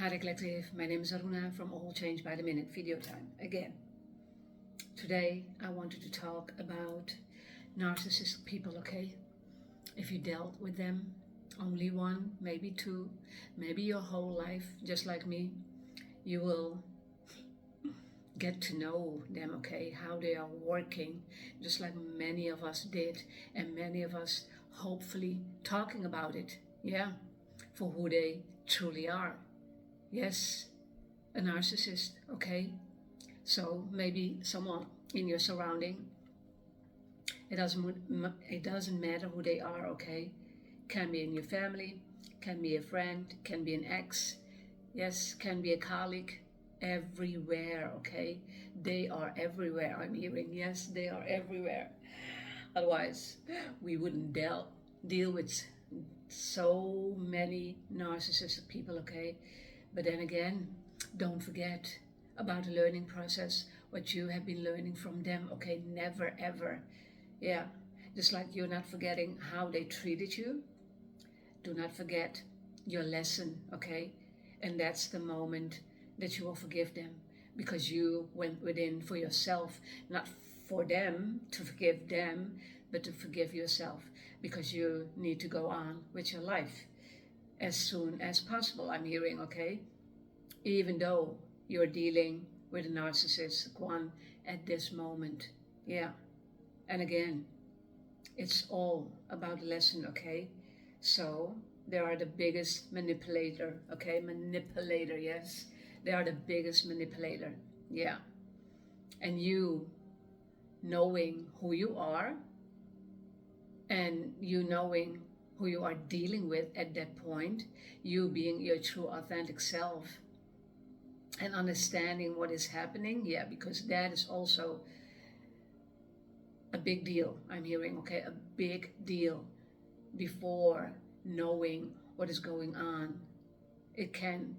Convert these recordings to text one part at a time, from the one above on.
Hi Collective, my name is Aruna from All Change by the Minute Video Time again. Today I wanted to talk about narcissistic people, okay? If you dealt with them, only one, maybe two, maybe your whole life, just like me, you will get to know them, okay? How they are working, just like many of us did, and many of us hopefully talking about it, yeah, for who they truly are. Yes, a narcissist, okay? So maybe someone in your surrounding, it doesn't matter who they are, okay? Can be in your family, can be a friend, can be an ex, yes, can be a colleague, everywhere, okay? They are everywhere, I'm hearing, yes, they are everywhere. Otherwise, we wouldn't deal with so many narcissistic people, okay? But then again, don't forget about the learning process, what you have been learning from them, okay? Never ever, yeah. Just like you're not forgetting how they treated you, do not forget your lesson, okay? And that's the moment that you will forgive them because you went within for yourself, not for them to forgive them, but to forgive yourself because you need to go on with your life as soon as possible, I'm hearing, okay? Even though you're dealing with a narcissistic one at this moment. Yeah. And again, it's all about lesson, okay? So they are the biggest manipulator, okay? Manipulator, yes. They are the biggest manipulator. Yeah. And you knowing who you are and you knowing who you are dealing with at that point, you being your true authentic self and understanding what is happening, yeah, because that is also a big deal, I'm hearing, okay, a big deal before knowing what is going on. It can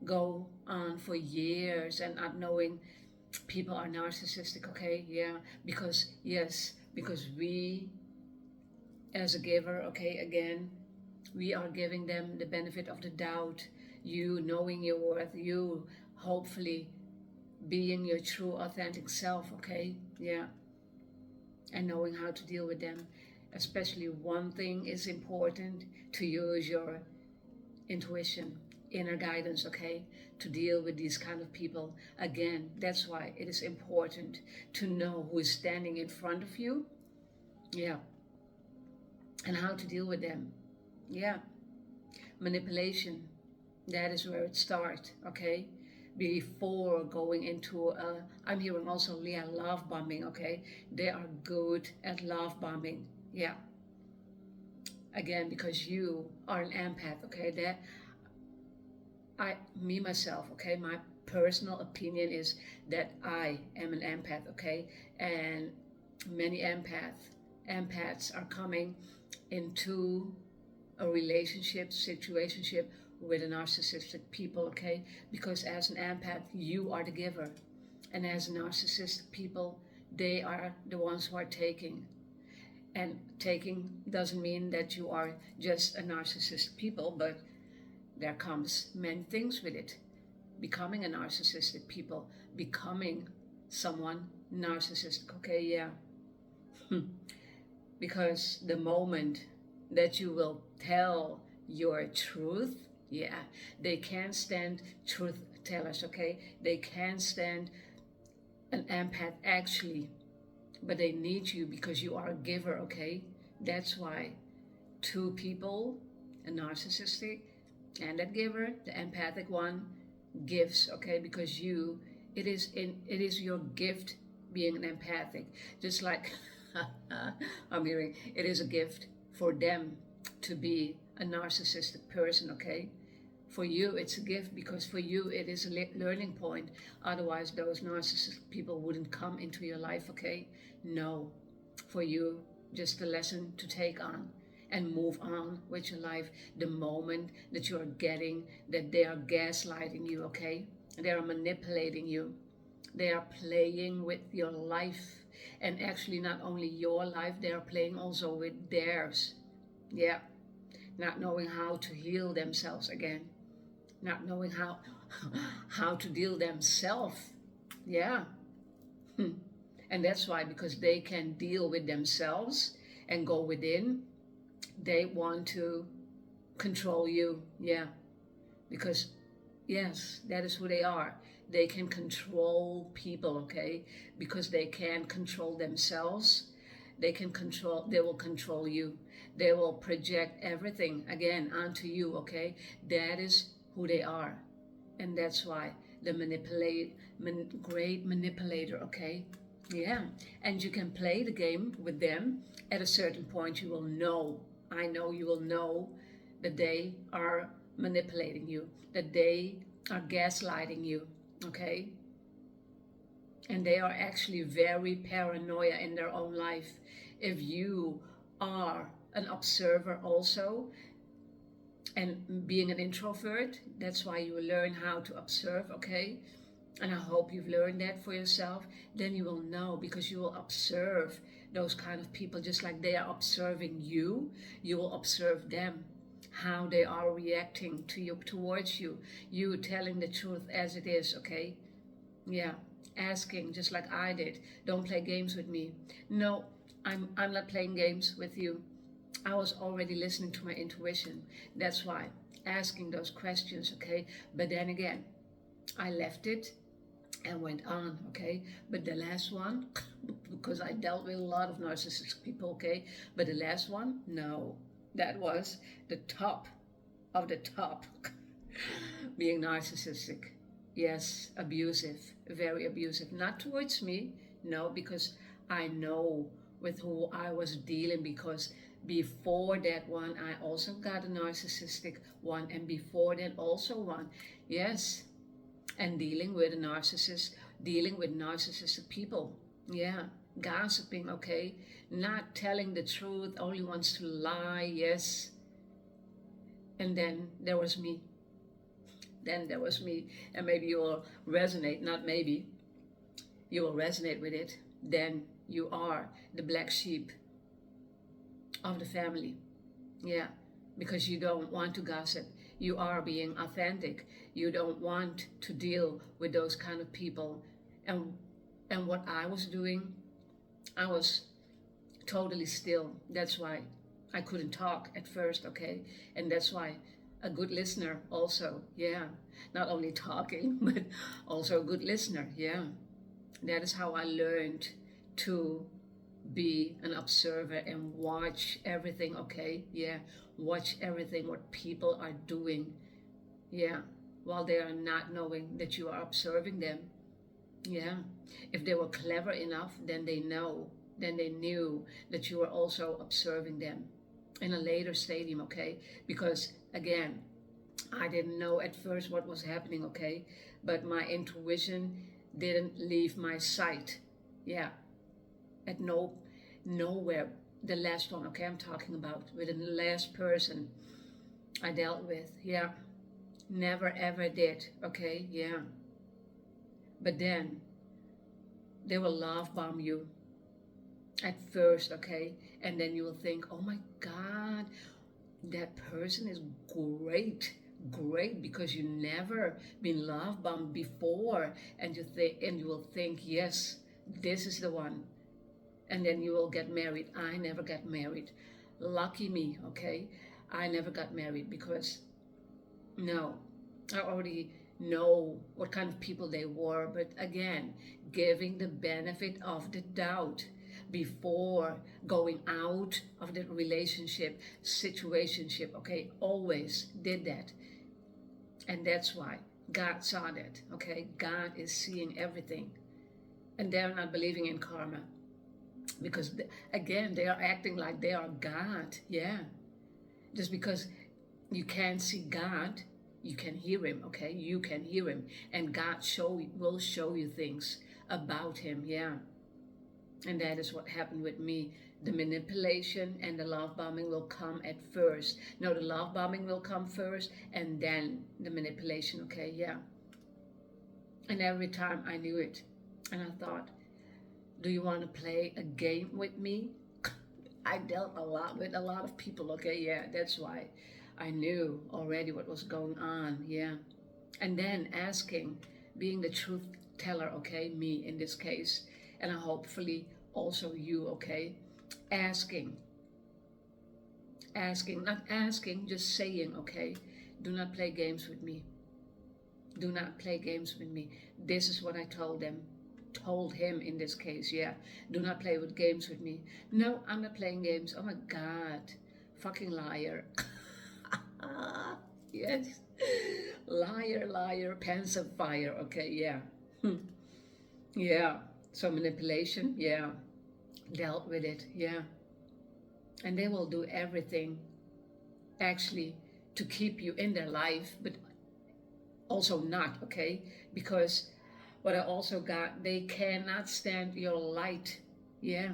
go on for years and not knowing people are narcissistic, okay, yeah, because, yes, because we as a giver, okay, again, we are giving them the benefit of the doubt, you knowing your worth, you hopefully being your true authentic self, okay, yeah, and knowing how to deal with them. Especially one thing is important, to use your intuition, inner guidance, okay, to deal with these kind of people. Again, that's why it is important to know who is standing in front of you, yeah, and how to deal with them. Yeah, manipulation, that is where it starts, okay? Before going into I'm hearing also love bombing, okay? They are good at love bombing, yeah. Again, because you are an empath, okay? Myself, okay? My personal opinion is that I am an empath, okay? And many empaths are coming into a relationship, situationship with a narcissistic people, okay? Because as an empath, you are the giver. And as narcissistic people, they are the ones who are taking. And taking doesn't mean that you are just a narcissistic people, but there comes many things with it. Becoming a narcissistic people, becoming someone narcissistic, okay, yeah. Because the moment that you will tell your truth, yeah, they can't stand truth tellers, okay? They can't stand an empath actually, but they need you because you are a giver, okay? That's why two people, a narcissistic and that giver, the empathic one, gives, okay? Because it is your gift being an empathic, just like I'm hearing it is a gift for them to be a narcissistic person, okay? For you, it's a gift because for you, it is a learning point. Otherwise, those narcissistic people wouldn't come into your life, okay? No, for you, just a lesson to take on and move on with your life the moment that you are getting that they are gaslighting you, okay? They are manipulating you. They are playing with your life. And actually not only your life, they are playing also with theirs. Yeah, not knowing how to heal themselves again. not knowing how how to deal themselves. Yeah. And that's why, because they can deal with themselves and go within, they want to control you. Yeah. Because yes, that is who they are. They can control people, okay? Because they can control themselves. They will control you. They will project everything again onto you, okay? That is who they are. And that's why the great manipulator, okay? Yeah. And you can play the game with them. At a certain point, you will know, I know you will know that they are manipulating you, that they are gaslighting you, okay? And they are actually very paranoia in their own life. If you are an observer also, and being an introvert, that's why you learn how to observe, okay? And I hope you've learned that for yourself. Then you will know, because you will observe those kind of people just like they are observing you. You will observe them, how they are reacting to you, towards you. You telling the truth as it is, okay? Yeah, asking just like I did. Don't play games with me. No, I'm not playing games with you. I was already listening to my intuition. That's why asking those questions, okay? But then again, I left it and went on, okay? But the last one, because I dealt with a lot of narcissistic people, okay? But the last one, no, that was the top of the top. Being narcissistic. Yes, abusive, very abusive. Not towards me, no, because I know with who I was dealing, because before that one, I also got a narcissistic one, and before that also one. Yes, and dealing with a narcissist, dealing with narcissistic people. Yeah, gossiping, okay, not telling the truth, only wants to lie, yes. And then there was me. Then there was me, and maybe you will resonate, not maybe, you will resonate with it. Then you are the black sheep of the family. Yeah, because you don't want to gossip. You are being authentic. You don't want to deal with those kind of people. And what I was doing, I was totally still. That's why I couldn't talk at first, okay? And that's why a good listener also, yeah. Not only talking, but also a good listener, yeah. That is how I learned to be an observer and watch everything, okay? Yeah, watch everything what people are doing, yeah, while they are not knowing that you are observing them, yeah. If they were clever enough, then they knew that you were also observing them in a later stadium, okay? Because again, I didn't know at first what was happening, okay? But my intuition didn't leave my sight, yeah. At nowhere. The last one, okay, I'm talking about, with the last person I dealt with, yeah, never ever did, okay, yeah. But then they will love bomb you at first, okay, and then you will think, oh my God, that person is great, because you never been love bombed before, and you will think, yes, this is the one. And then you will get married. I never got married. Lucky me, okay? I never got married because, no, I already know what kind of people they were. But again, giving the benefit of the doubt before going out of the relationship, situationship, okay? Always did that. And that's why God saw that, okay? God is seeing everything. And they're not believing in karma. Because again, they are acting like they are God, yeah. Just because you can't see God, you can hear him, okay? You can hear him, and God will show you things about him, yeah. And that is what happened with me. The manipulation and the love bombing will come at first. No, the love bombing will come first, and then the manipulation, okay, yeah. And every time I knew it, and I thought, do you want to play a game with me? I dealt a lot with a lot of people, okay? Yeah, that's why I knew already what was going on, yeah. And then asking, being the truth teller, okay, me in this case, and hopefully also you, okay, asking, not asking, just saying, okay, do not play games with me. Do not play games with me. This is what I told him in this case, yeah. Do not play with games with me. No, I'm not playing games. Oh my God, fucking liar. Yes, liar, pants of fire, okay, yeah. Yeah, so manipulation, yeah, dealt with it, yeah. And they will do everything actually to keep you in their life, but also not, okay? Because what I also got, they cannot stand your light, yeah,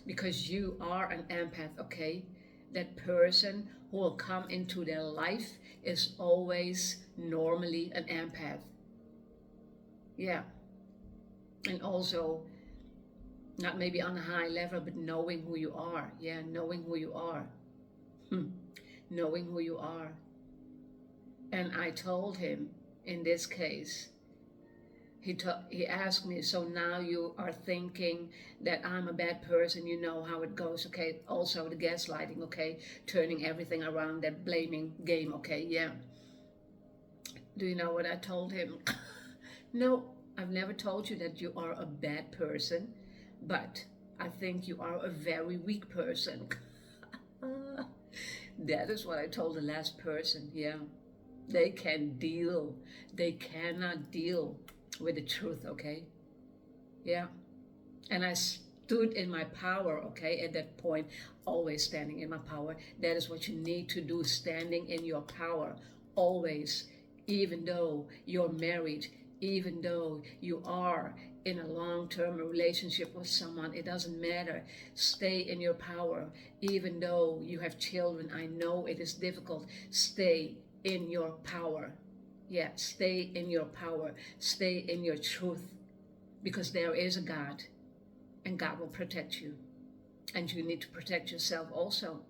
because you are an empath, okay? That person who will come into their life is always normally an empath, yeah. And also, not maybe on a high level, but knowing who you are, yeah, knowing who you are, knowing who you are. And I told him, in this case, he asked me, so now you are thinking that I'm a bad person, you know how it goes, okay? Also the gaslighting, okay? Turning everything around, that blaming game, okay? Yeah. Do you know what I told him? No, I've never told you that you are a bad person, but I think you are a very weak person. That is what I told the last person, yeah. They cannot deal with the truth, okay? Yeah. And I stood in my power, okay, at that point, always standing in my power. That is what you need to do, standing in your power, always, even though you're married, even though you are in a long-term relationship with someone, it doesn't matter. Stay in your power, even though you have children. I know it is difficult. Stay in your power. Yeah, stay in your power. Stay in your truth, because there is a God, and God will protect you. And you need to protect yourself also.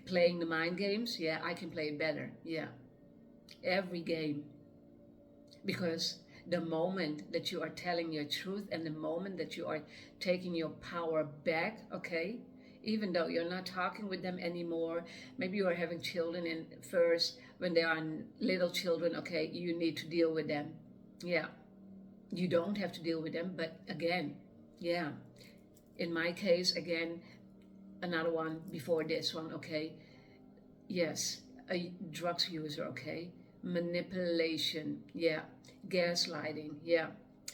Playing the mind games, yeah, I can play better, yeah. Every game. Because the moment that you are telling your truth and the moment that you are taking your power back, okay, even though you're not talking with them anymore, maybe you are having children, and first, when they are little children, okay, you need to deal with them. Yeah, you don't have to deal with them, but again, yeah, in my case, again, another one before this one, okay, yes, a drugs user, okay, manipulation, yeah, gaslighting, yeah,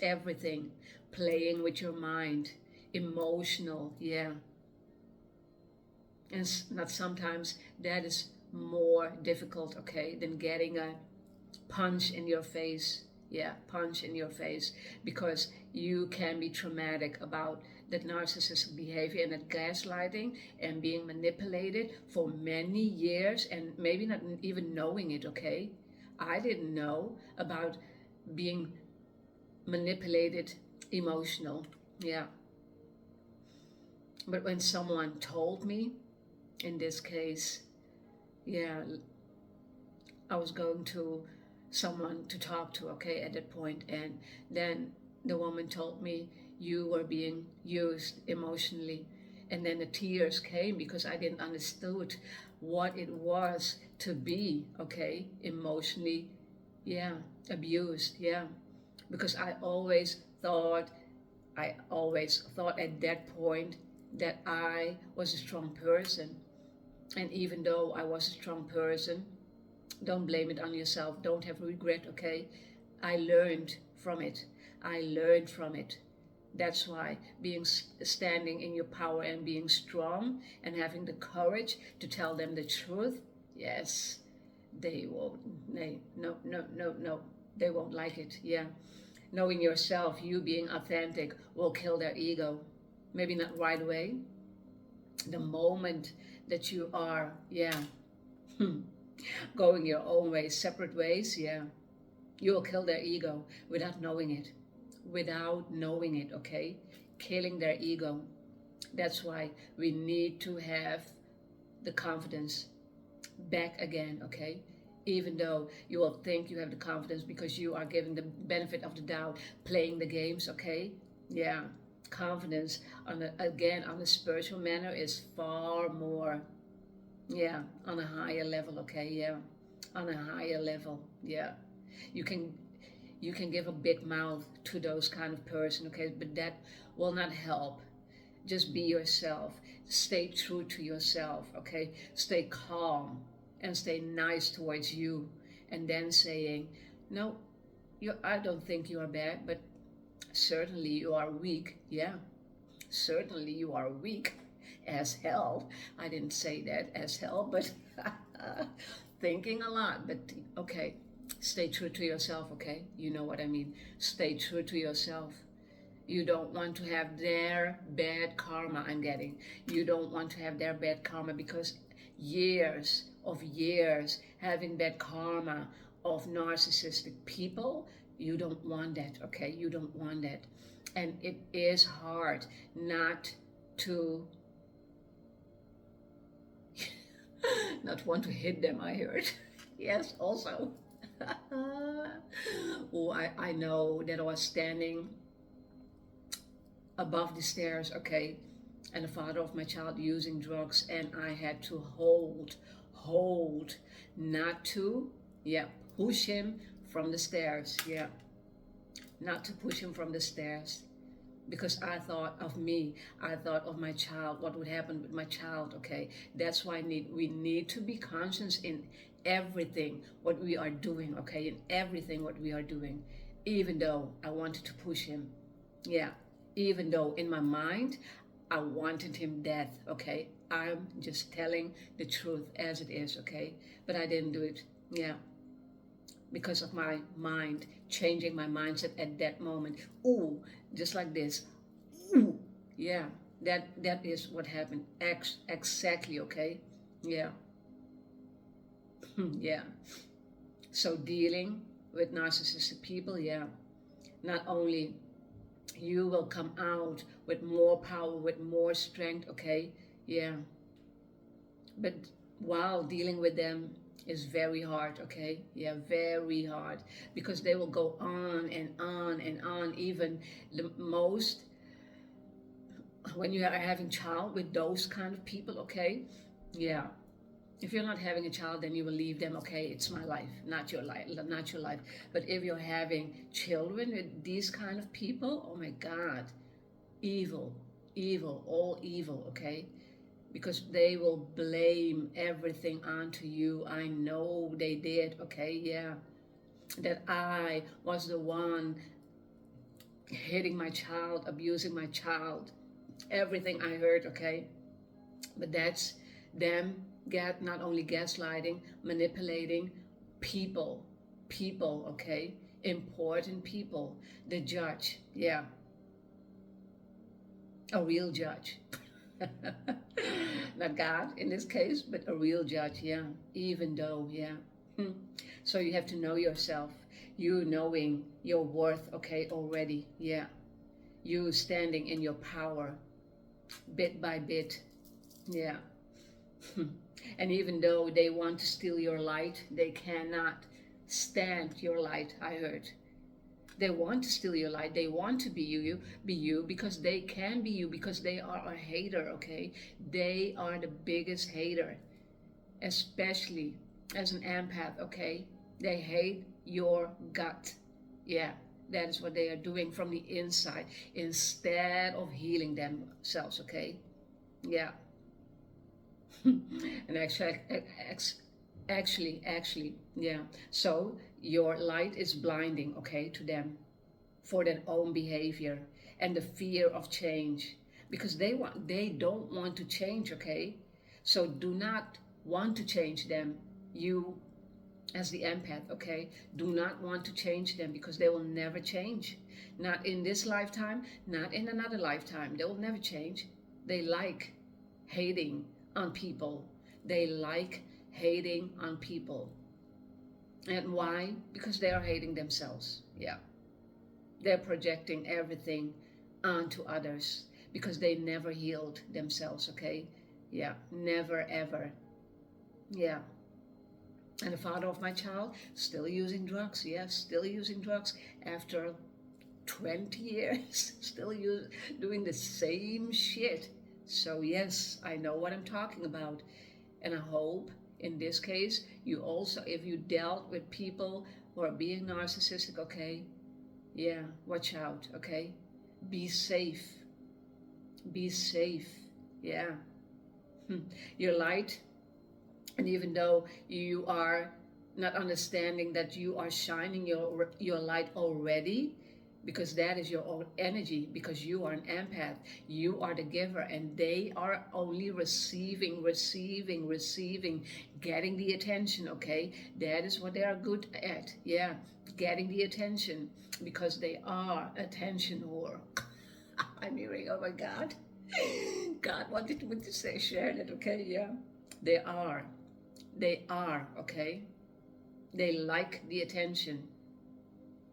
everything, playing with your mind, emotional, yeah. And not sometimes that is more difficult, okay, than getting a punch in your face. Yeah, punch in your face, because you can be traumatic about that narcissistic behavior and that gaslighting and being manipulated for many years, and maybe not even knowing it, okay? I didn't know about being manipulated emotional, yeah. But when someone told me, in this case, yeah, I was going to someone to talk to, okay, at that point, and then the woman told me, you were being used emotionally. And then the tears came because I didn't understood what it was to be, okay, emotionally, yeah, abused, yeah. Because I always thought at that point that I was a strong person. And even though I was a strong person, don't blame it on yourself. Don't have regret, okay? I learned from it. I learned from it. That's why standing in your power and being strong and having the courage to tell them the truth, yes, they won't. No. They won't like it, yeah. Knowing yourself, you being authentic, will kill their ego. Maybe not right away. The moment that you are, yeah, going your own way, separate ways, yeah, you will kill their ego without knowing it. Without knowing it, okay? Killing their ego. That's why we need to have the confidence back again, okay? even though you will think you have the confidence because you are given the benefit of the doubt, playing the games, okay? Yeah, confidence on again on the spiritual manner is far more, yeah, on a higher level, okay? Yeah, on a higher level. Yeah, you can you can give a big mouth to those kind of person, okay, but that will not help. Just be yourself, stay true to yourself, okay? Stay calm and stay nice towards you, and then saying, no, I don't think you are bad, but certainly you are weak. Yeah, certainly you are weak as hell. I didn't say that as hell, but thinking a lot. But okay, stay true to yourself, okay? You know what I mean. Stay true to yourself. You don't want to have their bad karma, I'm getting. You don't want to have their bad karma because years of years having bad karma of narcissistic people, you don't want that, okay? You don't want that. And it is hard not to not want to hit them, I heard. Yes, also. Oh, I know that I was standing above the stairs, okay, and the father of my child using drugs, and I had to hold, not to, yeah, push him from the stairs, yeah, not to push him from the stairs, because I thought of me, I thought of my child, what would happen with my child, okay? That's why we need to be conscious in everything what we are doing, okay? In everything what we are doing, even though I wanted to push him, yeah, even though in my mind I wanted him dead, okay? I'm just telling the truth as it is, okay? But I didn't do it, yeah, because of my mind, changing my mindset at that moment. Ooh, just like this. Ooh, yeah, that is what happened. Exactly, okay? Yeah, yeah. So dealing with narcissistic people, yeah, not only you will come out with more power, with more strength, okay? Yeah, but while dealing with them is very hard, okay? Yeah, very hard, because they will go on and on and on. Even the most, when you are having child with those kind of people, okay? Yeah, if you're not having a child, then you will leave them, okay? It's my life, not your life, not your life. But if you're having children with these kind of people, oh my God, evil, evil, all evil, okay? Because they will blame everything onto you. I know they did, okay? Yeah, that I was the one hitting my child, abusing my child, everything I heard, okay? But that's them get not only gaslighting, manipulating people, okay? Important people. The judge, yeah, a real judge. Not God in this case, but a real judge, yeah. Even though, yeah. So you have to know yourself. You knowing your worth, okay, already, yeah. You standing in your power, bit by bit, yeah. And even though they want to steal your light, they cannot stand your light, I heard. They want to steal your light. They want to be you because they can be you, because they are a hater, okay? They are the biggest hater, especially as an empath, okay? They hate your gut. Yeah, that is what they are doing from the inside instead of healing themselves, okay? Yeah. And actually, yeah. So your light is blinding, okay, to them for their own behavior and the fear of change, because they don't want to change, okay? So do not want to change them. You as the empath, okay, do not want to change them, because they will never change. Not in this lifetime, not in another lifetime. They will never change. They like hating on people. They like hating on people. And why? Because they are hating themselves. Yeah. They're projecting everything onto others because they never healed themselves, okay? Yeah, never ever. Yeah. And the father of my child, still using drugs. Yes, still using drugs after 20 years, still doing the same shit. So yes, I know what I'm talking about. And I hope in this case, you also, if you dealt with people who are being narcissistic, okay, yeah, watch out, okay? Be safe. Be safe. Yeah. You're light, and even though you are not understanding that you are shining your light already, because that is your own energy, because you are an empath, you are the giver, and they are only receiving, getting the attention, okay? That is what they are good at. Yeah, getting the attention, because they are attention whore. I'm hearing, oh my God. God wanted me to say, share that, okay? Yeah, they are. They are, okay? They like the attention.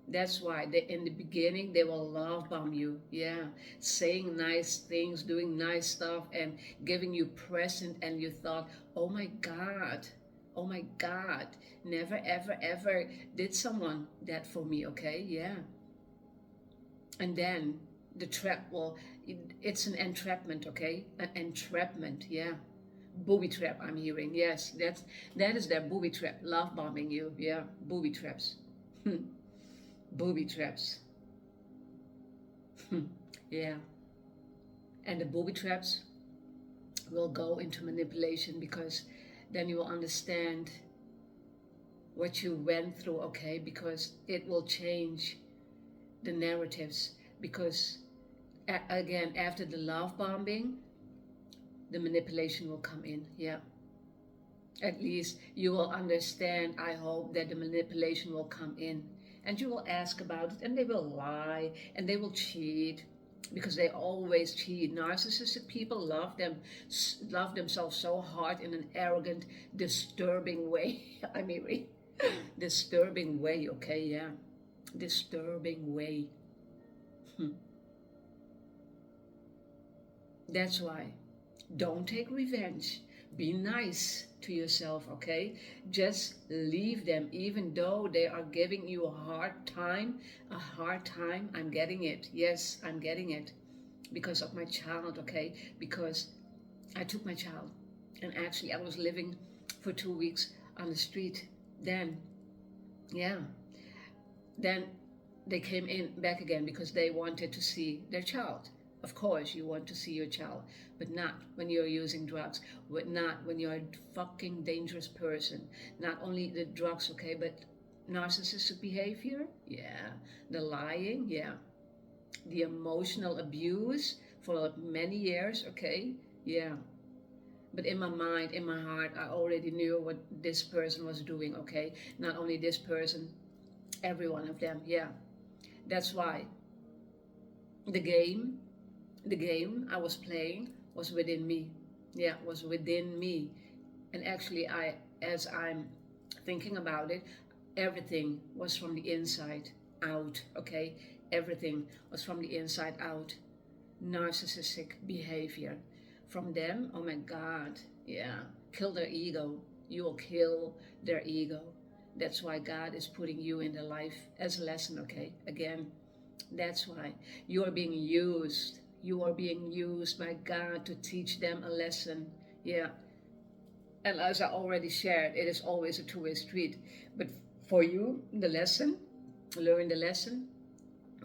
That's why they, in the beginning, they will love bomb you. Yeah, saying nice things, doing nice stuff, and giving you present. And you thought, oh my God, oh my God, never, ever, ever did someone that for me. Okay, yeah. And then the trap, well, it's an entrapment. Okay, an entrapment. Yeah, booby trap. I'm hearing. Yes, that is their booby trap. Love bombing you. Yeah, booby traps. Booby traps. Yeah. And the booby traps will go into manipulation, because then you will understand what you went through, okay? Because it will change the narratives. Because again, after the love bombing, the manipulation will come in. Yeah. At least you will understand, I hope, that the manipulation will come in. And you will ask about it, and they will lie, and they will cheat, because they always cheat. Narcissistic people love themselves so hard in an arrogant, disturbing way. I mean, disturbing way, okay, yeah. Disturbing way. That's why. Don't take revenge. Be nice to yourself, okay? Just leave them, even though they are giving you a hard time. A hard time. I'm getting it. Yes, I'm getting it. Because of my child, okay? Because I took my child. And actually, I was living for 2 weeks on the street. Then, yeah. Then they came in back again because they wanted to see their child. Of course, you want to see your child, but not when you're using drugs, but not when you're a fucking dangerous person. Not only the drugs, okay, but narcissistic behavior, yeah. The lying, yeah. The emotional abuse for many years, okay, yeah. But in my mind, in my heart, I already knew what this person was doing, okay? Not only this person, every one of them, yeah. That's why the game I was playing was within me. Yeah, was within me. And actually, as I'm thinking about it, everything was from the inside out, okay? Everything was from the inside out. Narcissistic behavior. From them, oh my God, yeah. Kill their ego. You will kill their ego. That's why God is putting you in their life as a lesson, okay? Again, that's why you are being used. You are being used by God to teach them a lesson. Yeah. And as I already shared, it is always a two-way street. But for you, the lesson, learn the lesson,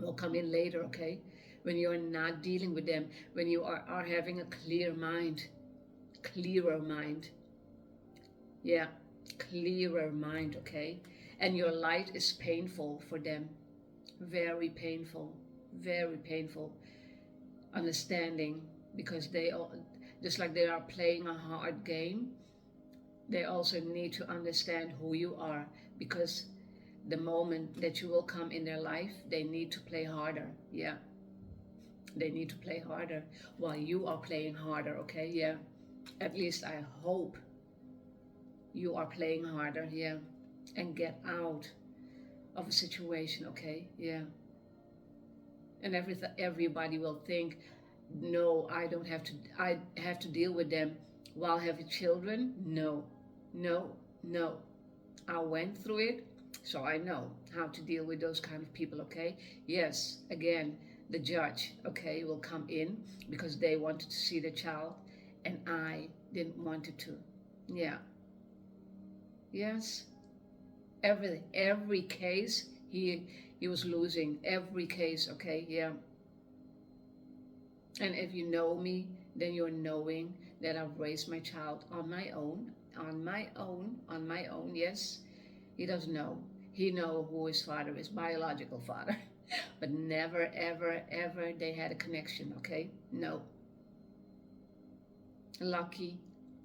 will come in later, okay? When you're not dealing with them, when you are having a clearer mind. Yeah, clearer mind, okay? And your light is painful for them. Very painful. Very painful. Understanding, because they all, just like they are playing a hard game, they also need to understand who you are, because the moment that you will come in their life, they need to play harder. Yeah, they need to play harder while you are playing harder, okay? Yeah, at least I hope you are playing harder, yeah, and get out of a situation, okay? Yeah. And everybody will think, no, I have to deal with them while having children. No, no, no. I went through it, so I know how to deal with those kind of people, okay? Yes, again, the judge, okay, will come in because they wanted to see the child and I didn't want it to. Yeah. Yes. Every case he was losing. Every case, okay? Yeah. And if you know me, then you're knowing that I've raised my child on my own, on my own. Yes, he doesn't know. He know who his father is, biological father, but never, ever, ever they had a connection. Okay, no. Lucky,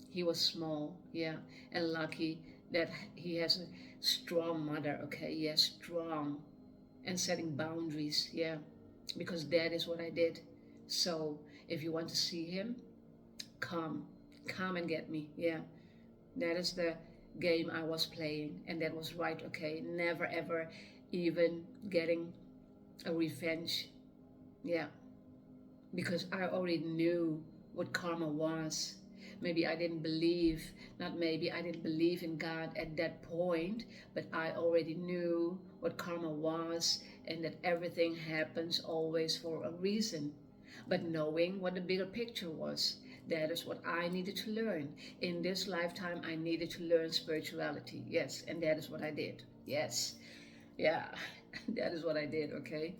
he was small. Yeah, and lucky that he has a strong mother. Okay, yes, strong, and setting boundaries. Yeah, because that is what I did. So if you want to see him, come, come and get me. Yeah, that is the game I was playing, and that was right. Okay, never ever even getting a revenge. Yeah, because I already knew what karma was. Maybe I didn't believe, not maybe, I didn't believe in God at that point, but I already knew what karma was and that everything happens always for a reason. But knowing what the bigger picture was, that is what I needed to learn. In this lifetime, I needed to learn spirituality. Yes, and that is what I did. Yes, yeah, that is what I did, okay?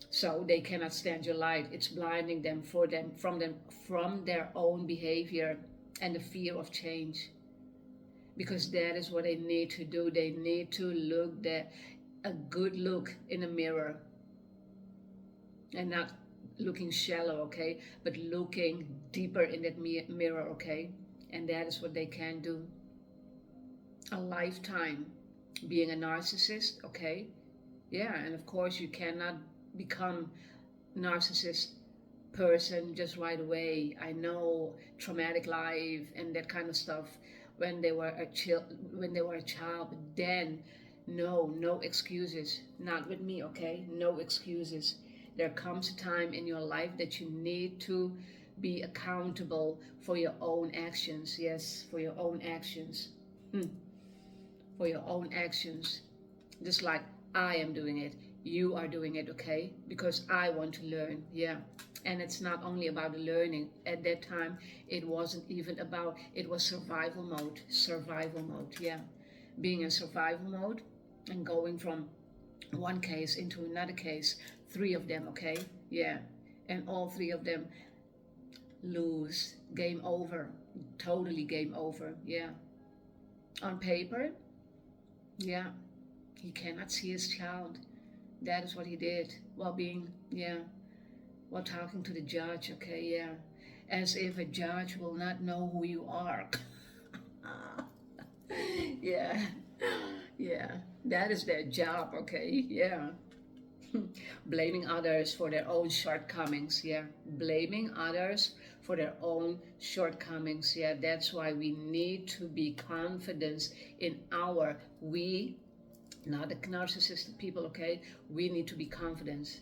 So they cannot stand your light. It's blinding them from their own behavior and the fear of change. Because that is what they need to do. They need to look a good look in a mirror and not looking shallow, okay, but looking deeper in that mirror, okay, and that is what they can do. A lifetime being a narcissist, okay, yeah, and of course you cannot become narcissist person just right away. I know traumatic life and that kind of stuff when they were a child, but then no excuses, not with me, okay, no excuses. There comes a time in your life that you need to be accountable for your own actions. Yes, for your own actions. For your own actions. Just like I am doing it, you are doing it, okay? Because I want to learn, yeah. And it's not only about the learning. At that time, it wasn't even about, it was survival mode, yeah. Being in survival mode and going from one case into another case, 3 of them, okay? Yeah. And all 3 of them lose, game over, totally game over, yeah. On paper, yeah, he cannot see his child. That is what he did while being, yeah, while talking to the judge, okay, yeah. As if a judge will not know who you are. Yeah, yeah, that is their job, okay, yeah. Blaming others for their own shortcomings, yeah. Blaming others for their own shortcomings, yeah. That's why we need to be confident in we, not the narcissistic people, okay? We need to be confident.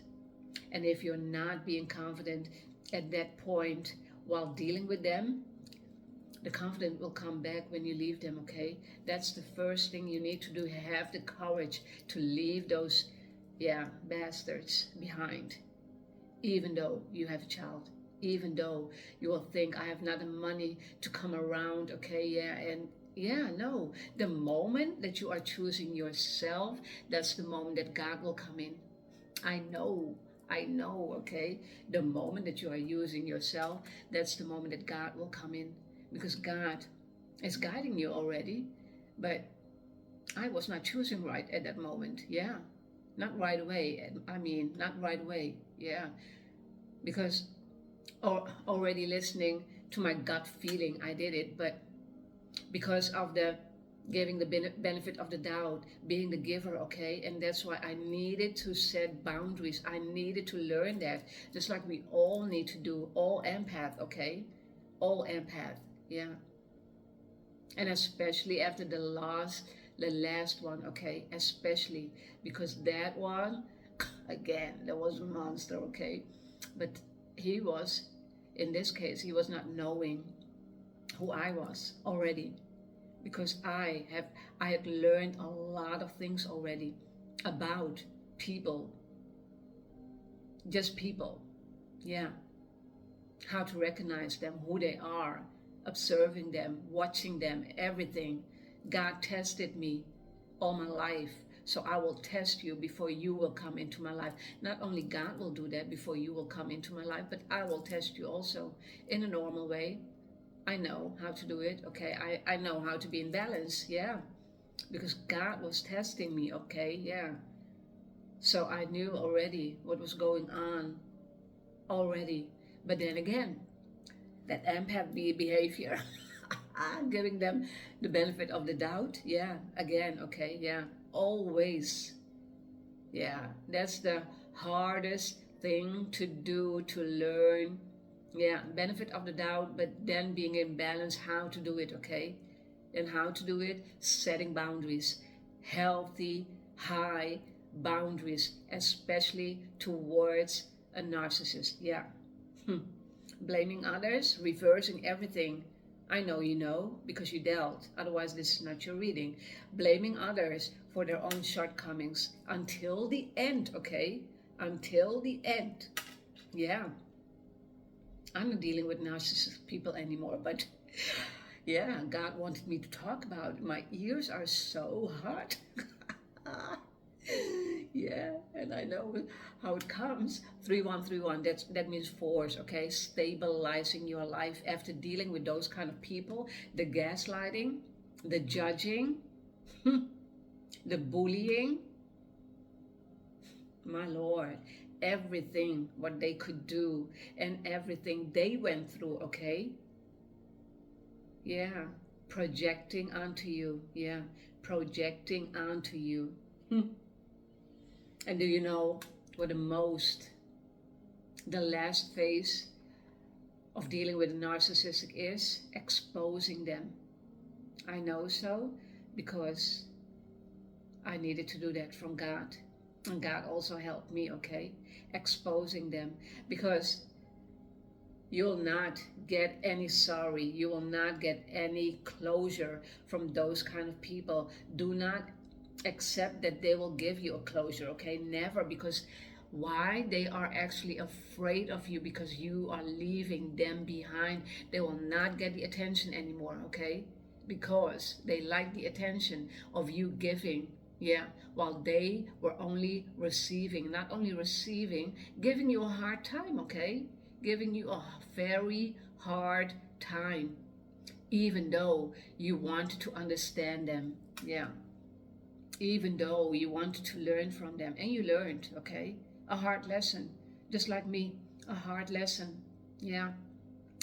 And if you're not being confident at that point while dealing with them, the confidence will come back when you leave them, okay? That's the first thing you need to do. Have the courage to leave those, yeah, bastards behind. Even though you have a child, even though you will think, I have not the money to come around, okay, yeah, and yeah, no. The moment that you are choosing yourself, that's the moment that God will come in. I know, okay? The moment that you are using yourself, that's the moment that God will come in. Because God is guiding you already, but I was not choosing right at that moment, yeah. Not right away, not right away, yeah. Because already listening to my gut feeling, I did it, but because of the giving the benefit of the doubt, being the giver, okay? And that's why I needed to set boundaries. I needed to learn that, just like we all need to do, all empath, okay? All empath, yeah. And especially after the last one, okay? Especially because that one, again, there was a monster, okay? But he was, in this case, he was not knowing who I was already. because I had learned a lot of things already about people, just people. Yeah, how to recognize them, who they are, observing them, watching them, everything. God tested me all my life. So I will test you before you will come into my life. Not only God will do that before you will come into my life, but I will test you also in a normal way. I know how to do it, okay? I know how to be in balance, yeah. Because God was testing me, okay, yeah. So I knew already what was going on already. But then again, that empath behavior, giving them the benefit of the doubt, yeah, again, okay, yeah, always, yeah, that's the hardest thing to do, to learn, yeah, benefit of the doubt, but then being in balance, how to do it, okay, and how to do it, setting boundaries, healthy, high boundaries, especially towards a narcissist, yeah. Blaming others, reversing everything. I know you know because you dealt, otherwise, this is not your reading. Blaming others for their own shortcomings until the end, okay? Until the end. Yeah. I'm not dealing with narcissistic people anymore, but yeah, God wanted me to talk about it. My ears are so hot. Yeah, and I know how it comes. 3131, that means force, okay? Stabilizing your life after dealing with those kind of people, the gaslighting, the judging, the bullying. My Lord, everything what they could do and everything they went through, okay? Yeah, projecting onto you. Yeah, projecting onto you. And do you know what the last phase of dealing with a narcissistic is? Exposing them. I know so because I needed to do that from God. And God also helped me, okay? Exposing them. Because you'll not get any sorry. You will not get any closure from those kind of people. Do not accept that they will give you a closure, okay? Never, because why? They are actually afraid of you because you are leaving them behind. They will not get the attention anymore, okay? Because they like the attention of you giving, yeah, while they were only receiving, not only receiving, giving you a hard time, okay? Giving you a very hard time, even though you wanted to understand them, yeah. Even though you wanted to learn from them, and you learned, okay? A hard lesson, just like me, a hard lesson, yeah.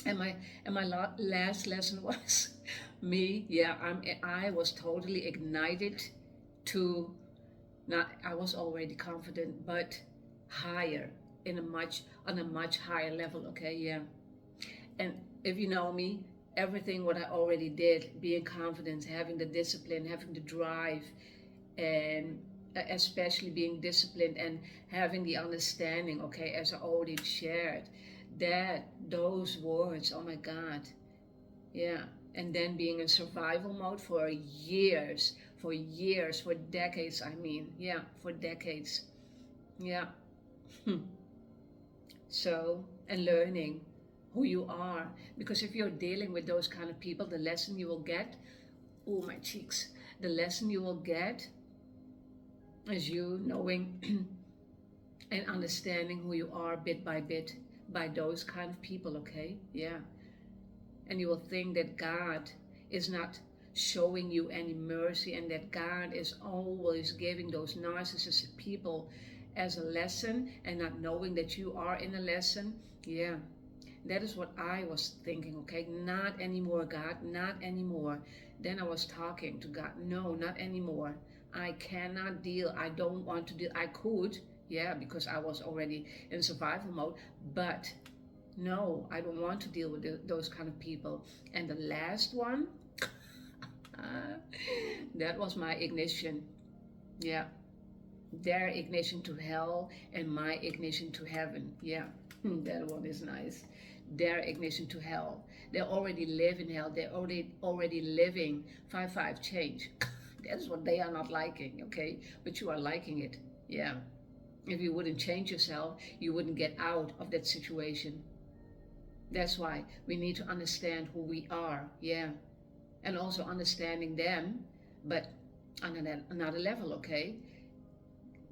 And my last lesson was me, yeah. I was totally ignited to not. I was already confident, but higher on a much higher level, okay, yeah. And if you know me, everything what I already did, being confident, having the discipline, having the drive, and especially being disciplined and having the understanding, okay, as I already shared, that those words, oh my God, yeah. And then being in survival mode for years, for decades, I mean, yeah, for decades, yeah. So, and learning who you are, because if you're dealing with those kind of people, the lesson you will get, oh my cheeks, the lesson you will get is you knowing and understanding who you are bit by bit by those kind of people, okay? Yeah. And you will think that God is not showing you any mercy and that God is always giving those narcissistic people as a lesson and not knowing that you are in a lesson. Yeah. That is what I was thinking, okay? Not anymore, God, not anymore. Then I was talking to God, no, not anymore. I cannot deal. I don't want to deal. I could, yeah, because I was already in survival mode, but no, I don't want to deal with those kind of people. And the last one, that was my ignition. Yeah, their ignition to hell and my ignition to heaven. Yeah, that one is nice. their ignition to hell. They already live in hell. They're already living 5-5 change. That's what they are not liking, okay? But you are liking it, yeah. If you wouldn't change yourself, you wouldn't get out of that situation. That's why we need to understand who we are, yeah. And also understanding them, but on another level, okay?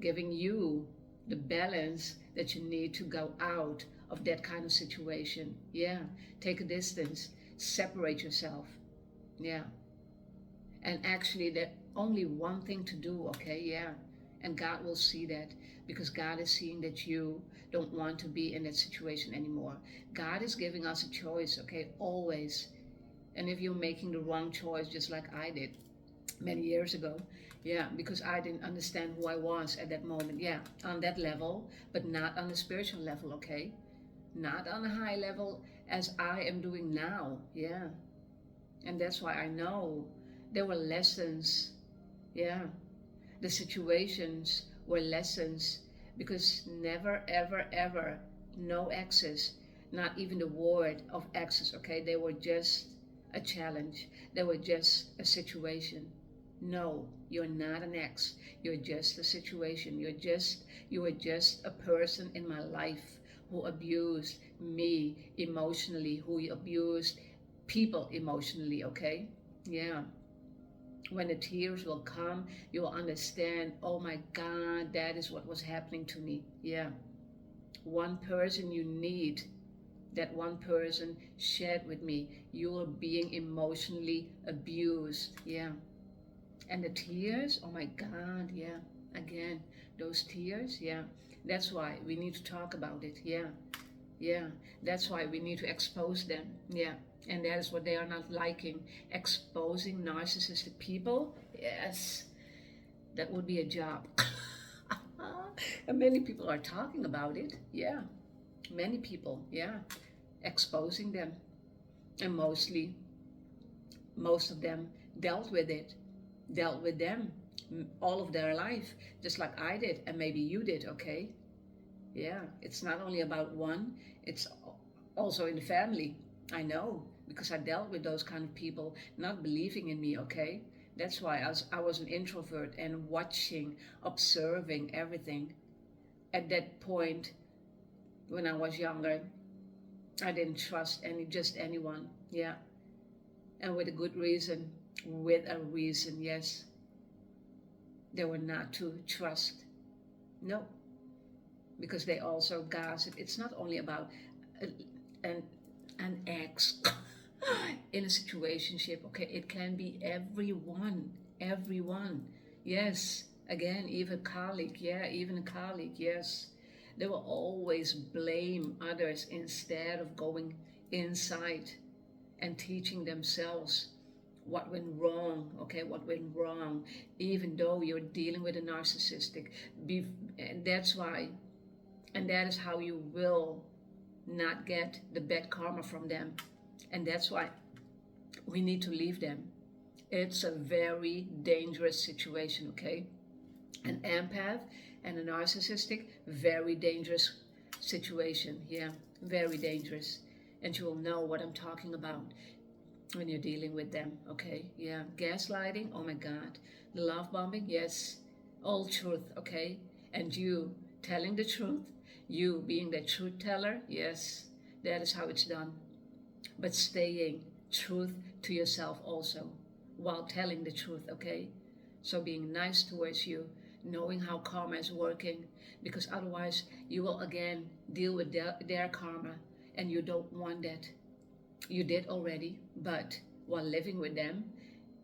Giving you the balance that you need to go out of that kind of situation. Yeah, take a distance, separate yourself. Yeah, and actually there's only one thing to do, okay? Yeah, and God will see that, because God is seeing that you don't want to be in that situation anymore. God is giving us a choice, okay? Always. And if you're making the wrong choice, just like I did many years ago, yeah, because I didn't understand who I was at that moment, yeah, on that level, but not on the spiritual level, okay? Not on a high level as I am doing now, yeah. And that's why I know there were lessons, yeah. The situations were lessons, because never, ever, ever, no access, not even the word of access, okay? They were just a challenge. They were just a situation. No, you're not an ex. You're just a situation. You are just a person in my life who abused me emotionally, who abused people emotionally, okay? Yeah. When the tears will come, you will understand, oh my God, that is what was happening to me. Yeah. One person you need, that one person shared with me, you are being emotionally abused. Yeah. And the tears, oh my God, yeah. Again, those tears, yeah. That's why we need to talk about it. Yeah. Yeah. That's why we need to expose them. Yeah. And that is what they are not liking. Exposing narcissistic people. Yes. That would be a job. And many people are talking about it. Yeah. Many people. Yeah. Exposing them. And most of them dealt with it. Dealt with them all of their life. Just like I did. And maybe you did, okay? Yeah. It's not only about one. It's also in the family. I know, because I dealt with those kind of people not believing in me, okay? That's why I was an introvert and watching, observing everything. At that point, when I was younger, I didn't trust just anyone, yeah. And with a good reason, yes. They were not to trust, no. Because they also gossip. It's not only about an ex in a situationship, okay? It can be everyone. Yes, again, even a colleague, yes. They will always blame others instead of going inside and teaching themselves what went wrong, okay? What went wrong, even though you're dealing with a narcissistic. And that's why, and that is how you will not get the bad karma from them. And that's why we need to leave them. It's a very dangerous situation, okay? An empath and a narcissistic, very dangerous situation. Yeah, very dangerous. And you will know what I'm talking about when you're dealing with them, okay? Yeah, gaslighting, oh my God. The love bombing, yes. All truth, okay? And you telling the truth, you being the truth teller, yes. That is how it's done. But staying truth to yourself also while telling the truth, okay? So being nice towards you, knowing how karma is working, because otherwise you will again deal with their karma, and you don't want that. You did already, but while living with them,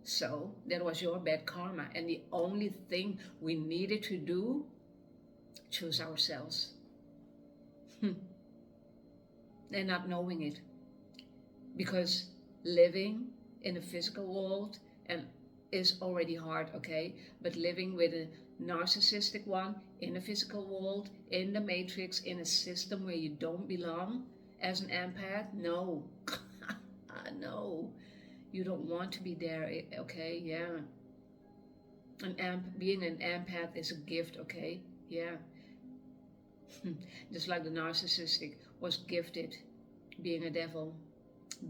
so that was your bad karma. And the only thing we needed to do, choose ourselves. And not knowing it. Because living in the physical world and is already hard, okay? But living with a narcissistic one in the physical world, in the matrix, in a system where you don't belong as an empath, no. No. You don't want to be there, okay? Yeah. Being an empath is a gift, okay? Yeah. Just like the narcissistic was gifted being a devil,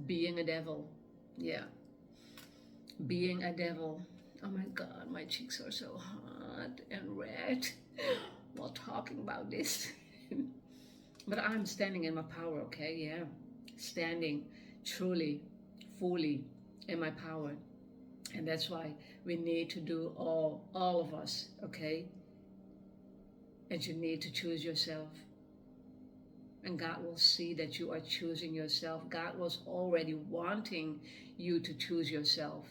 being a devil, yeah, being a devil. Oh my God, my cheeks are so hot and red while talking about this. But I'm standing in my power, okay? Yeah, standing truly, fully in my power. And that's why we need to do all of us, okay? And you need to choose yourself. And God will see that you are choosing yourself. God was already wanting you to choose yourself.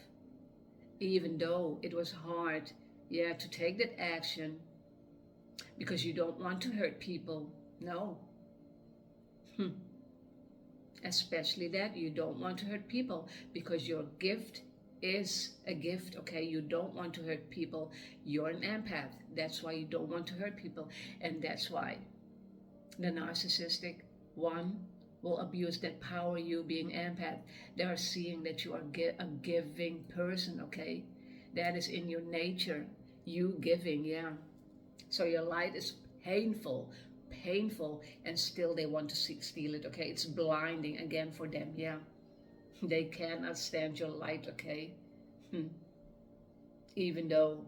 Even though it was hard, yeah, to take that action because you don't want to hurt people. No. Especially that you don't want to hurt people because your gift is a gift, okay? You don't want to hurt people. You're an empath. That's why you don't want to hurt people. And that's why the narcissistic one will abuse that power, you being empath. They are seeing that you are a giving person, okay? That is in your nature, you giving, yeah. So your light is painful, and still they want to steal it, okay? It's blinding again for them, yeah. They cannot stand your light, okay? Even though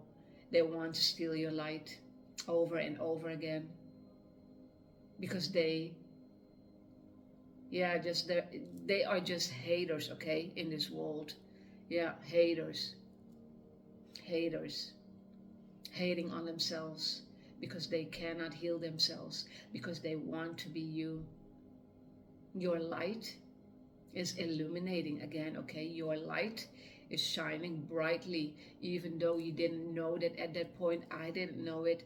they want to steal your light over and over again. Because they are just haters, okay, in this world. Yeah, haters. Hating on themselves because they cannot heal themselves, because they want to be you. Your light is illuminating again, okay? Your light is shining brightly, even though you didn't know that at that point. I didn't know it,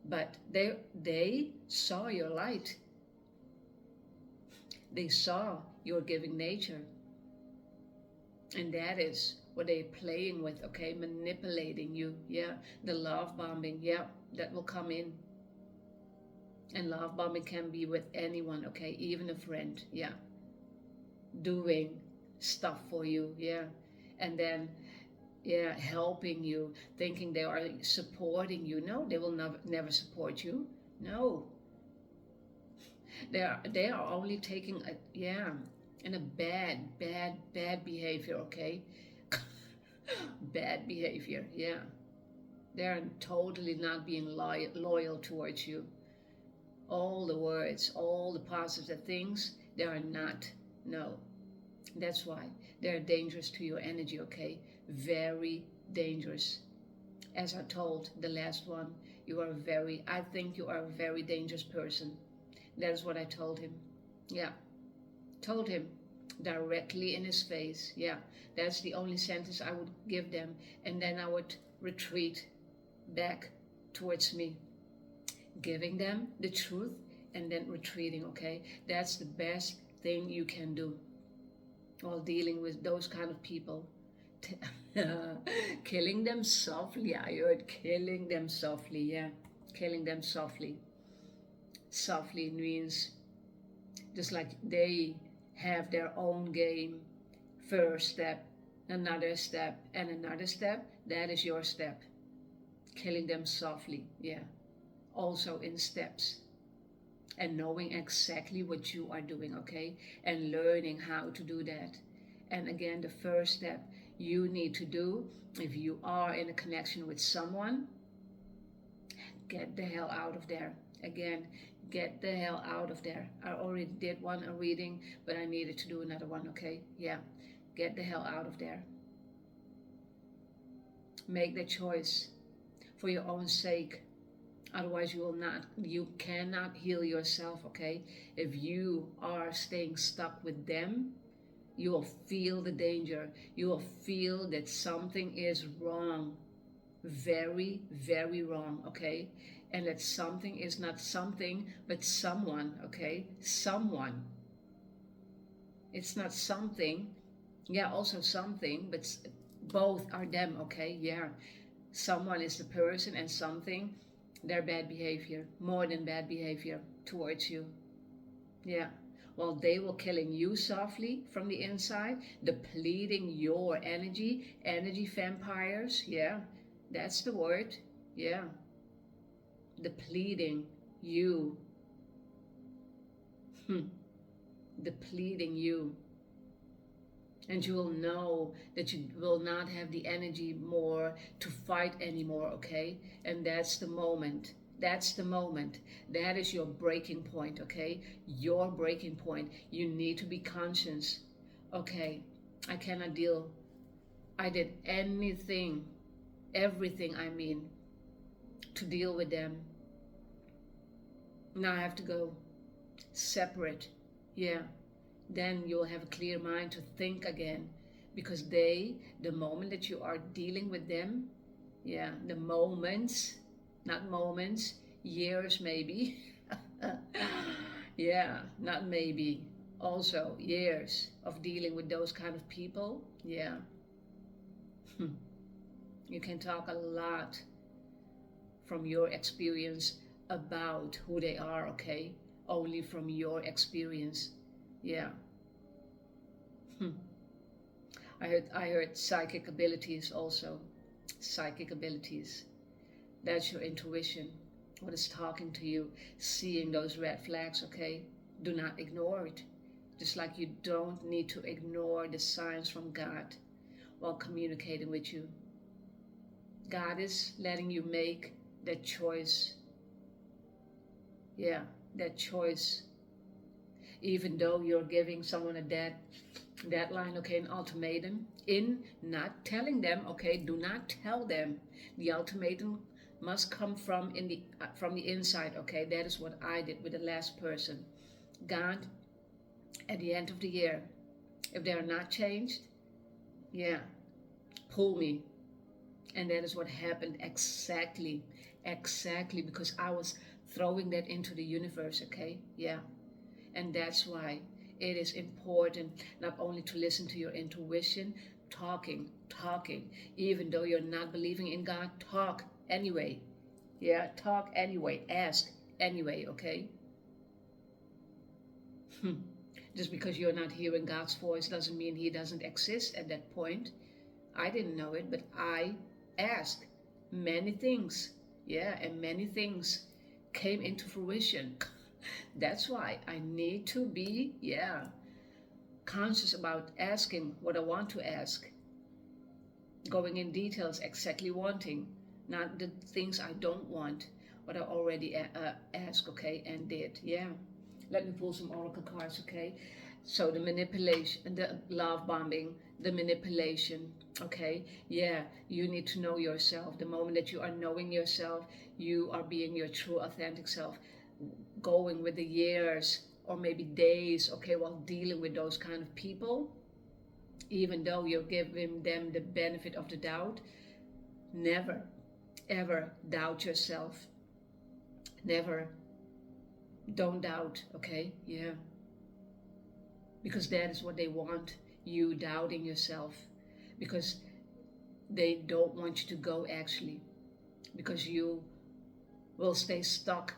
but they saw your light. They saw your giving nature, and that is what they're playing with, okay? Manipulating you, yeah. The love bombing, yeah, that will come in. And love bombing can be with anyone, okay? Even a friend, yeah. Doing stuff for you, yeah. And then, yeah, helping you, thinking they are supporting you. No, they will never support you. No. They are only taking a, yeah, in a bad behavior, okay? Bad behavior, yeah. They're totally not being loyal towards you. All the words, all the positive things, they are not. No. That's why they're dangerous to your energy, okay? Very dangerous. As I told the last one, I think you are a very dangerous person. That is what I told him. Yeah. Told him directly in his face. Yeah. That's the only sentence I would give them. And then I would retreat back towards me, giving them the truth and then retreating, okay? That's the best thing you can do while dealing with those kind of people. Killing them softly. I heard killing them softly, yeah. Killing them softly. Softly means just like they have their own game. First step, another step, and another step. That is your step. Killing them softly, yeah. Also in steps. And knowing exactly what you are doing, okay? And learning how to do that. And again, the first step you need to do, if you are in a connection with someone, get the hell out of there. Again, get the hell out of there. I already did a reading, but I needed to do another one, okay? Yeah, get the hell out of there. Make the choice for your own sake. Otherwise you cannot heal yourself, okay? If you are staying stuck with them, you will feel the danger. You will feel that something is wrong. Very, very wrong, okay? And that something is not something, but someone, okay? Someone. It's not something. Yeah, also something, but both are them, okay? Yeah. Someone is the person and something, their bad behavior, more than bad behavior towards you. Yeah. While they will killing you softly from the inside, depleting your energy vampires, yeah, that's the word, yeah, depleting you. depleting you. And you will know that you will not have the energy more to fight anymore, okay? And that's the moment. That's the moment. That is your breaking point, okay? Your breaking point. You need to be conscious. Okay, I cannot deal. I did anything, everything I mean, to deal with them. Now I have to go. Separate. Yeah. Then you'll have a clear mind to think again. Because the moment that you are dealing with them, yeah, the moments, not moments, years maybe. Yeah, not maybe. Also, years of dealing with those kind of people. Yeah. You can talk a lot from your experience about who they are, okay? Only from your experience. Yeah. I heard psychic abilities also. Psychic abilities. That's your intuition. What is talking to you, seeing those red flags, okay? Do not ignore it. Just like you don't need to ignore the signs from God while communicating with you. God is letting you make that choice. Yeah, that choice. Even though you're giving someone a deadline, okay, an ultimatum, in not telling them, okay, do not tell them. The ultimatum must come from the inside, okay? That is what I did with the last person. God, at the end of the year, if they are not changed, yeah, pull me. And that is what happened exactly, because I was throwing that into the universe, okay? Yeah. And that's why it is important not only to listen to your intuition, talking, even though you're not believing in God, talk anyway. Yeah, talk anyway, ask anyway, okay? Just because you're not hearing God's voice doesn't mean he doesn't exist at that point. I didn't know it, but I asked many things. Yeah, and many things came into fruition. That's why I need to be, yeah, conscious about asking what I want to ask. Going in details, exactly wanting, not the things I don't want, what I already asked, okay, and did, yeah. Let me pull some oracle cards, okay? So the manipulation, the love bombing, the manipulation, okay? Yeah, you need to know yourself. The moment that you are knowing yourself, you are being your true, authentic self. Going with the years or maybe days, okay, while dealing with those kind of people, even though you're giving them the benefit of the doubt, never, ever doubt yourself. Never. Don't doubt, okay? Yeah. Because that is what they want, you doubting yourself. Because they don't want you to go, actually. Because you will stay stuck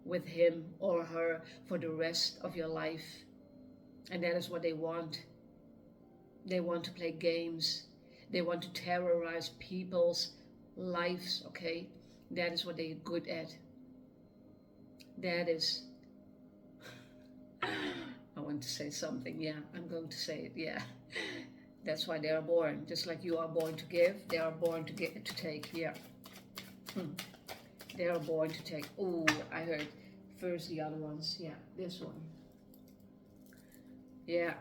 with him or her for the rest of your life. And that is what they want. They want to play games. They want to terrorize people's lives, okay? That is what they're good at. That is... I want to say something, yeah, I'm going to say it, yeah. That's why they are born. Just like you are born to give, they are born to take, yeah. They are born to take. Oh, I heard first the other ones, yeah, this one. Yeah,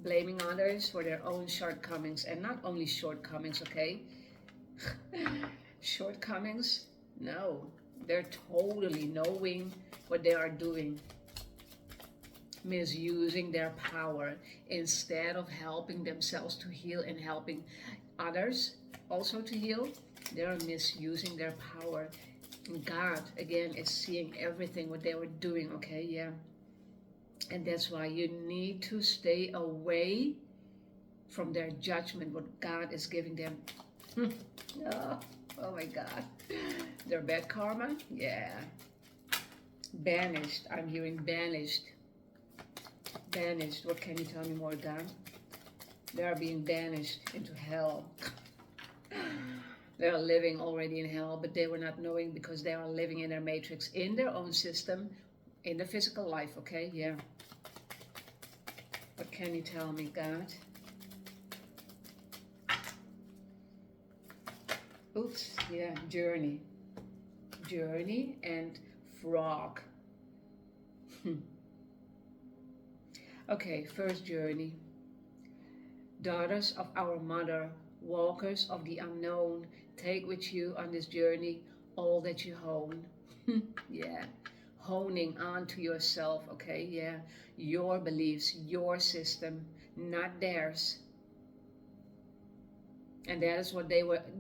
blaming others for their own shortcomings, and not only shortcomings, okay? Shortcomings? No, they're totally knowing what they are doing. Misusing their power instead of helping themselves to heal and helping others also to heal. They are misusing their power. And God, again, is seeing everything what they were doing, okay? Yeah. And that's why you need to stay away from their judgment, what God is giving them. Oh my God. Their bad karma? Yeah. Banished. I'm hearing banished. Banished. What can you tell me more, God? They are being banished into hell. They are living already in hell, but they were not knowing because they are living in their matrix, in their own system, in the physical life, okay? Yeah. What can you tell me, God? Oops, yeah, journey. Journey and frog. Okay, first journey. Daughters of our mother, walkers of the unknown, take with you on this journey all that you hone. Yeah, honing onto yourself, okay? Yeah, your beliefs, your system, not theirs. And that is what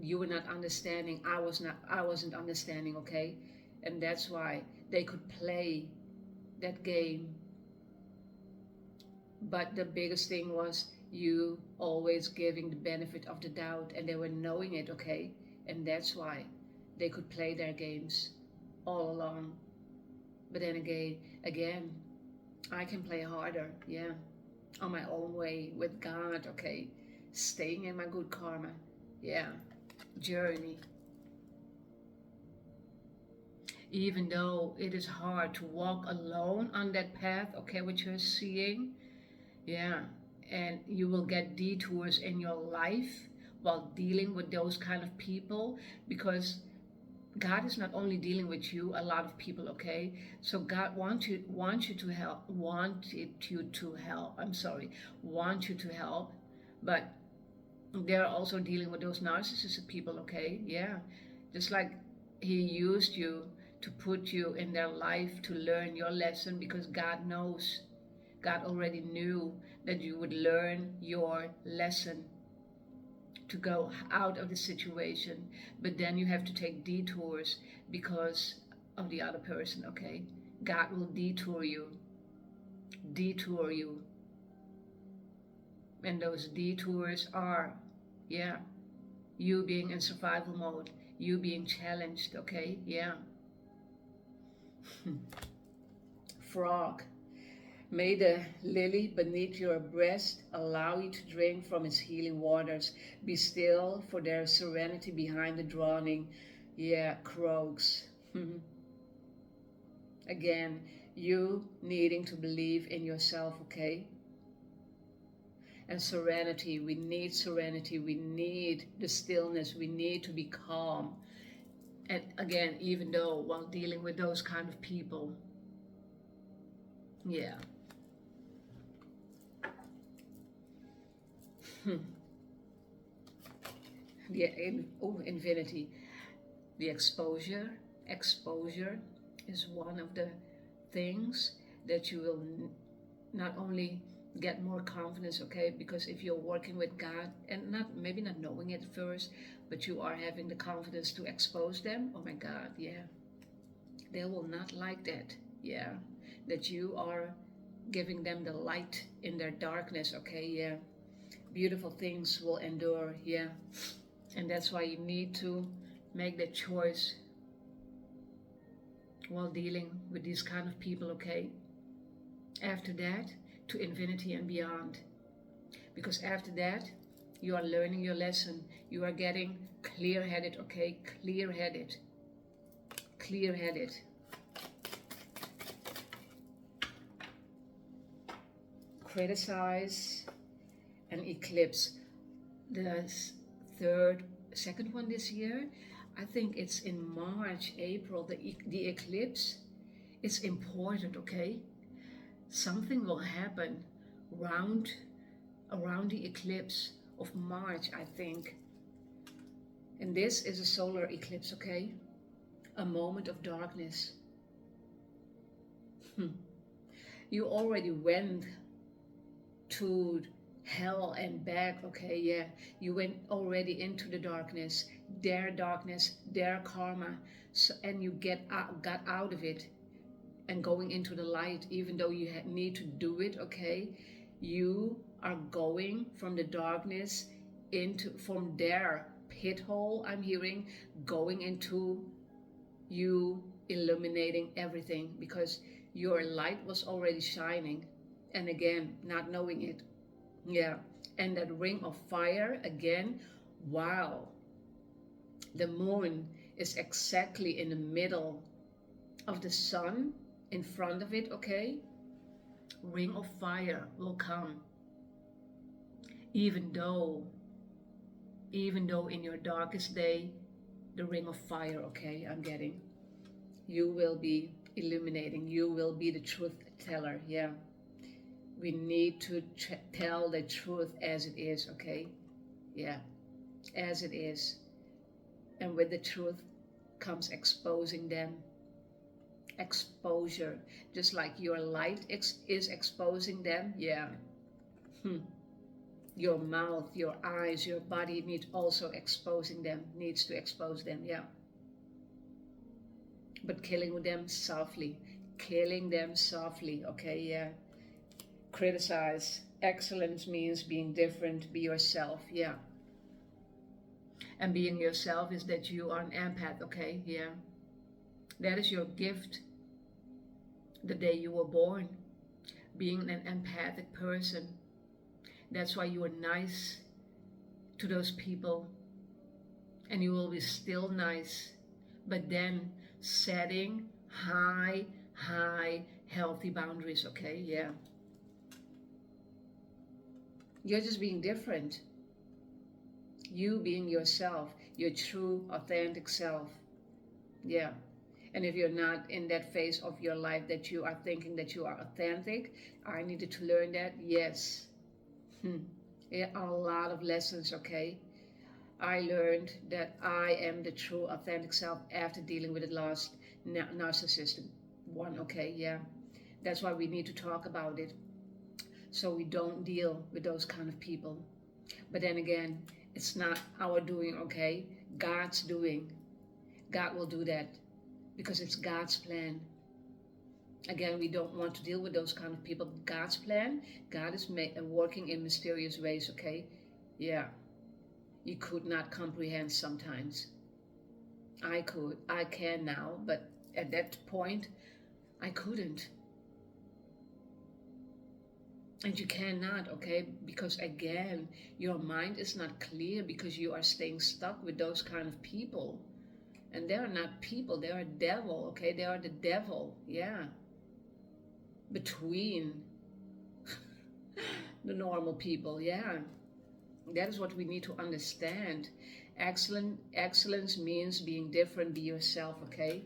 you were not understanding. I wasn't understanding, okay? And that's why they could play that game. But the biggest thing was you always giving the benefit of the doubt, and they were knowing it, okay? And that's why they could play their games all along. But then again, I can play harder, yeah, on my own way with God, okay? Staying in my good karma, yeah, journey. Even though it is hard to walk alone on that path, okay, what you're seeing, yeah, and you will get detours in your life while dealing with those kind of people, because God is not only dealing with you, a lot of people, okay? So God wants you to help, want you to help, but they're also dealing with those narcissistic people, okay? Yeah, just like He used you to put you in their life to learn your lesson, because God knows, God already knew that you would learn your lesson to go out of the situation. But then you have to take detours because of the other person, okay? God will detour you. And those detours are, yeah, you being in survival mode, you being challenged, okay? Yeah. Frog. May the lily beneath your breast allow you to drink from its healing waters. Be still, for there is serenity behind the drowning. Yeah, croaks. Again, you needing to believe in yourself, okay? And serenity, we need serenity. We need the stillness. We need to be calm. And again, even though while dealing with those kind of people, yeah. Infinity. The exposure is one of the things that you will not only get more confidence, okay? Because if you're working with God and maybe not knowing it first, but you are having the confidence to expose them, oh my God, yeah. They will not like that, yeah. That you are giving them the light in their darkness, okay, yeah. Beautiful things will endure, yeah. And that's why you need to make that choice while dealing with these kind of people, okay? After that, to infinity and beyond. Because after that, you are learning your lesson. You are getting clear-headed, okay? Clear-headed. Criticize and eclipse. The second one this year, I think it's in March, April, the eclipse. It's important, okay? Something will happen around the eclipse of March, I think. And this is a solar eclipse, okay? A moment of darkness. You already went to hell and back, okay? Yeah, you went already into the darkness, their karma, so, and you got out of it and going into the light, even though you need to do it, okay? You are going from the darkness from their pit hole, I'm hearing, going into you illuminating everything, because your light was already shining, and again, not knowing it. Yeah, and that ring of fire again, wow. The moon is exactly in the middle of the sun, in front of it, okay? Ring of fire will come. Even though in your darkest day, the ring of fire, okay, I'm getting, you will be illuminating, you will be the truth teller. Yeah, we need to tell the truth as it is, okay? Yeah, as it is. And with the truth comes exposing them. Exposure, just like your light is exposing them. Yeah. Your mouth, your eyes, your body needs also exposing them, needs to expose them. Yeah, but killing them softly, okay? Yeah, criticize. Excellence means being different. Be yourself. Yeah, and being yourself is that you are an empath, okay? Yeah, that is your gift the day you were born, being an empathic person. That's why you are nice to those people, and you will be still nice, but then setting high, healthy boundaries, okay? Yeah. You're just being different. You being yourself, your true, authentic self. Yeah. And if you're not in that phase of your life that you are thinking that you are authentic, I needed to learn that. Yes. Yeah, a lot of lessons, okay? I learned that I am the true, authentic self after dealing with the last narcissistic one, okay? Yeah. That's why we need to talk about it, so we don't deal with those kind of people. But then again, it's not our doing, okay? God's doing. God will do that because it's God's plan. Again, we don't want to deal with those kind of people. God's plan, God is working in mysterious ways, okay? Yeah. You could not comprehend sometimes. I can now, but at that point, I couldn't. And you cannot, okay? Because again, your mind is not clear because you are staying stuck with those kind of people. And they are not people, they are devil, okay? They are the devil, yeah. Between the normal people, yeah. That is what we need to understand. Excellence means being different. Be yourself, okay?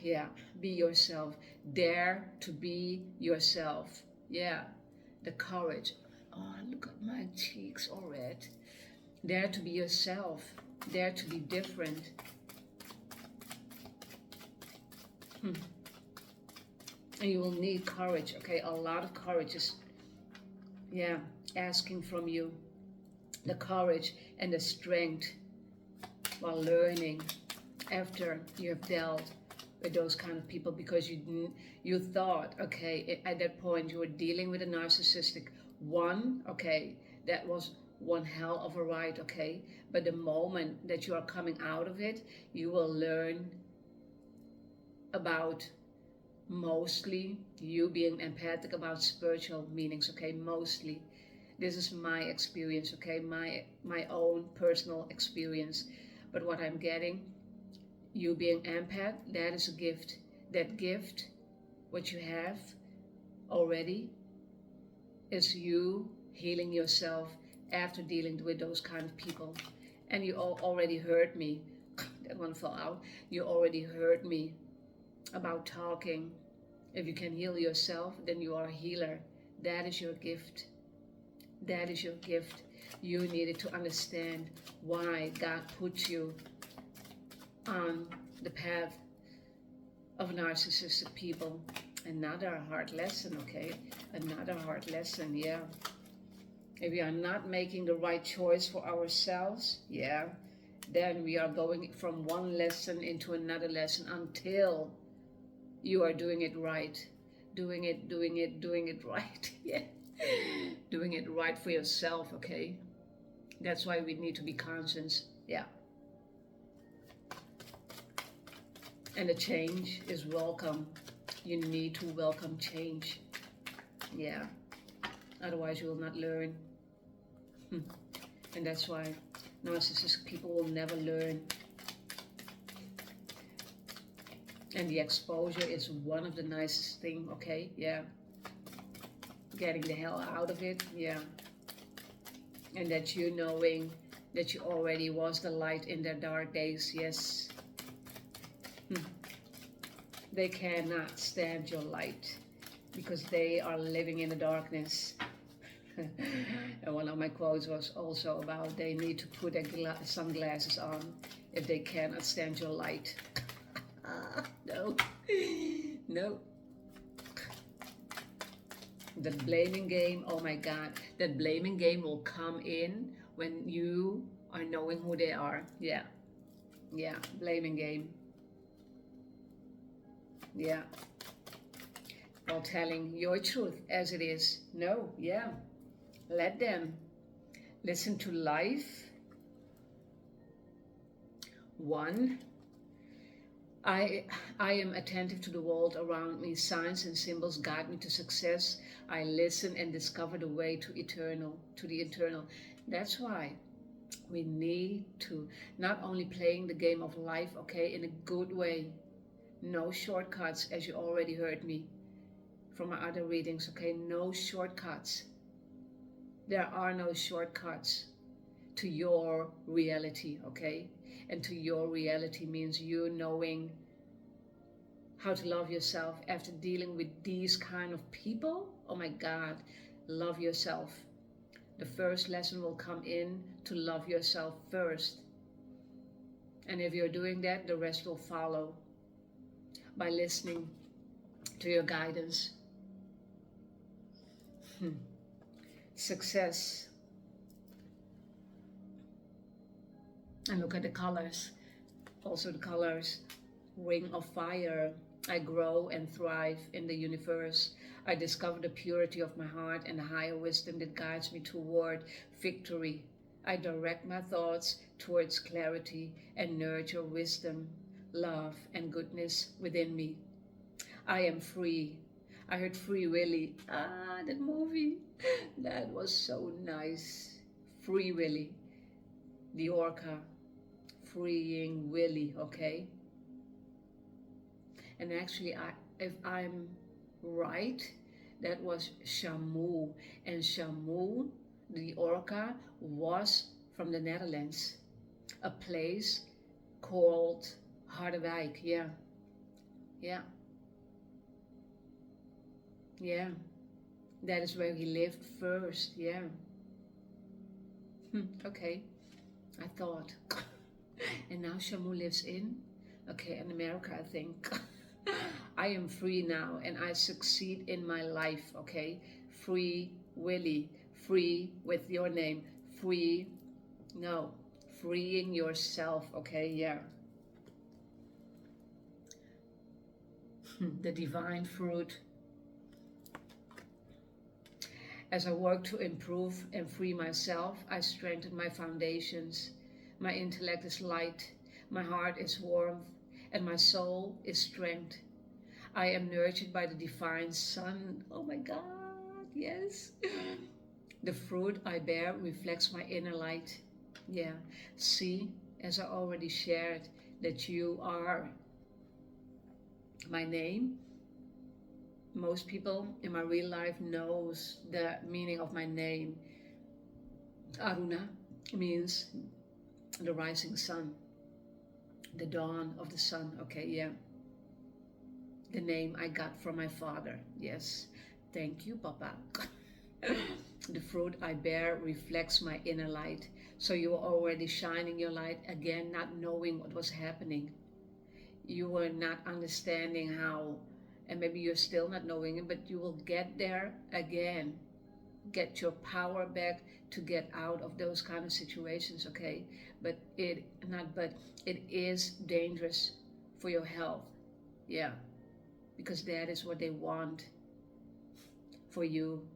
Yeah, be yourself. Dare to be yourself. Yeah, the courage. Oh, look at my cheeks all red. Dare to be yourself. Dare to be different. And you will need courage, okay? A lot of courage is, yeah, asking from you. The courage and the strength while learning after you have dealt with those kind of people, because you thought, okay, at that point you were dealing with a narcissistic one, okay, that was one hell of a ride, okay, but the moment that you are coming out of it, you will learn about mostly you being empathic, about spiritual meanings, okay, mostly. This is my experience, okay, my own personal experience. But what I'm getting, you being empath, that is a gift. That gift, what you have already, is you healing yourself after dealing with those kind of people. And you already heard me, that one fell out, you already heard me about talking. If you can heal yourself, then you are a healer. That is your gift. That is your gift. You needed to understand why God put you on the path of narcissistic people. Another hard lesson, okay? Another hard lesson, yeah. If we are not making the right choice for ourselves, yeah, then we are going from one lesson into another lesson until you are doing it right. Doing it right. Yeah. Doing it right for yourself, okay? That's why we need to be conscious. Yeah. And the change is welcome. You need to welcome change. Yeah. Otherwise you will not learn. And that's why narcissistic people will never learn. And the exposure is one of the nicest things, okay? Yeah. getting the hell out of it, yeah. And that you knowing that you already was the light in their dark days, yes. They cannot stand your light because they are living in the darkness. And one of my quotes was also about they need to put their sunglasses on if they cannot stand your light. No, no. The blaming game, oh my God, that blaming game will come in when you are knowing who they are. Yeah, yeah, blaming game. Yeah. While telling your truth as it is. No, yeah. Let them listen to life. 1. I am attentive to the world around me. Signs and symbols guide me to success. I listen and discover the way to the eternal. That's why we need to not only playing the game of life, okay, in a good way. No shortcuts, as you already heard me from my other readings, okay? No shortcuts. There are no shortcuts to your reality, okay? And to your reality means you knowing how to love yourself after dealing with these kind of people. Oh my God, love yourself. The first lesson will come in to love yourself first. And if you're doing that, the rest will follow by listening to your guidance. Success. And look at the colors. Also the colors. Ring of fire. I grow and thrive in the universe. I discover the purity of my heart and the higher wisdom that guides me toward victory. I direct my thoughts towards clarity and nurture wisdom, love, and goodness within me. I am free. I heard Free Willy. That movie. That was so nice. Free Willy. The orca. Freeing Willy, okay? And actually, if I'm right, that was Shamu. And Shamu, the orca, was from the Netherlands. A place called Harderwijk, yeah. Yeah. Yeah. That is where he lived first, yeah. Okay. I thought. And now Shamu lives in America, I think. I am free now and I succeed in my life, okay? Free Willy, free with your name, freeing yourself, okay? Yeah. The divine fruit. As I work to improve and free myself, I strengthen my foundations. My intellect is light, my heart is warmth, and my soul is strength. I am nurtured by the divine sun. Oh my God, yes. The fruit I bear reflects my inner light. Yeah, see, as I already shared, that you are my name. Most people in my real life knows the meaning of my name. Aruna means the rising sun, the dawn of the sun, okay, yeah. The name I got from my father, yes. Thank you, Papa. The fruit I bear reflects my inner light. So you are already shining your light again, not knowing what was happening. You were not understanding how, and maybe you're still not knowing it, but you will get there again. Get your power back to get out of those kind of situations, okay? But it is dangerous for your health, yeah, because that is what they want for you.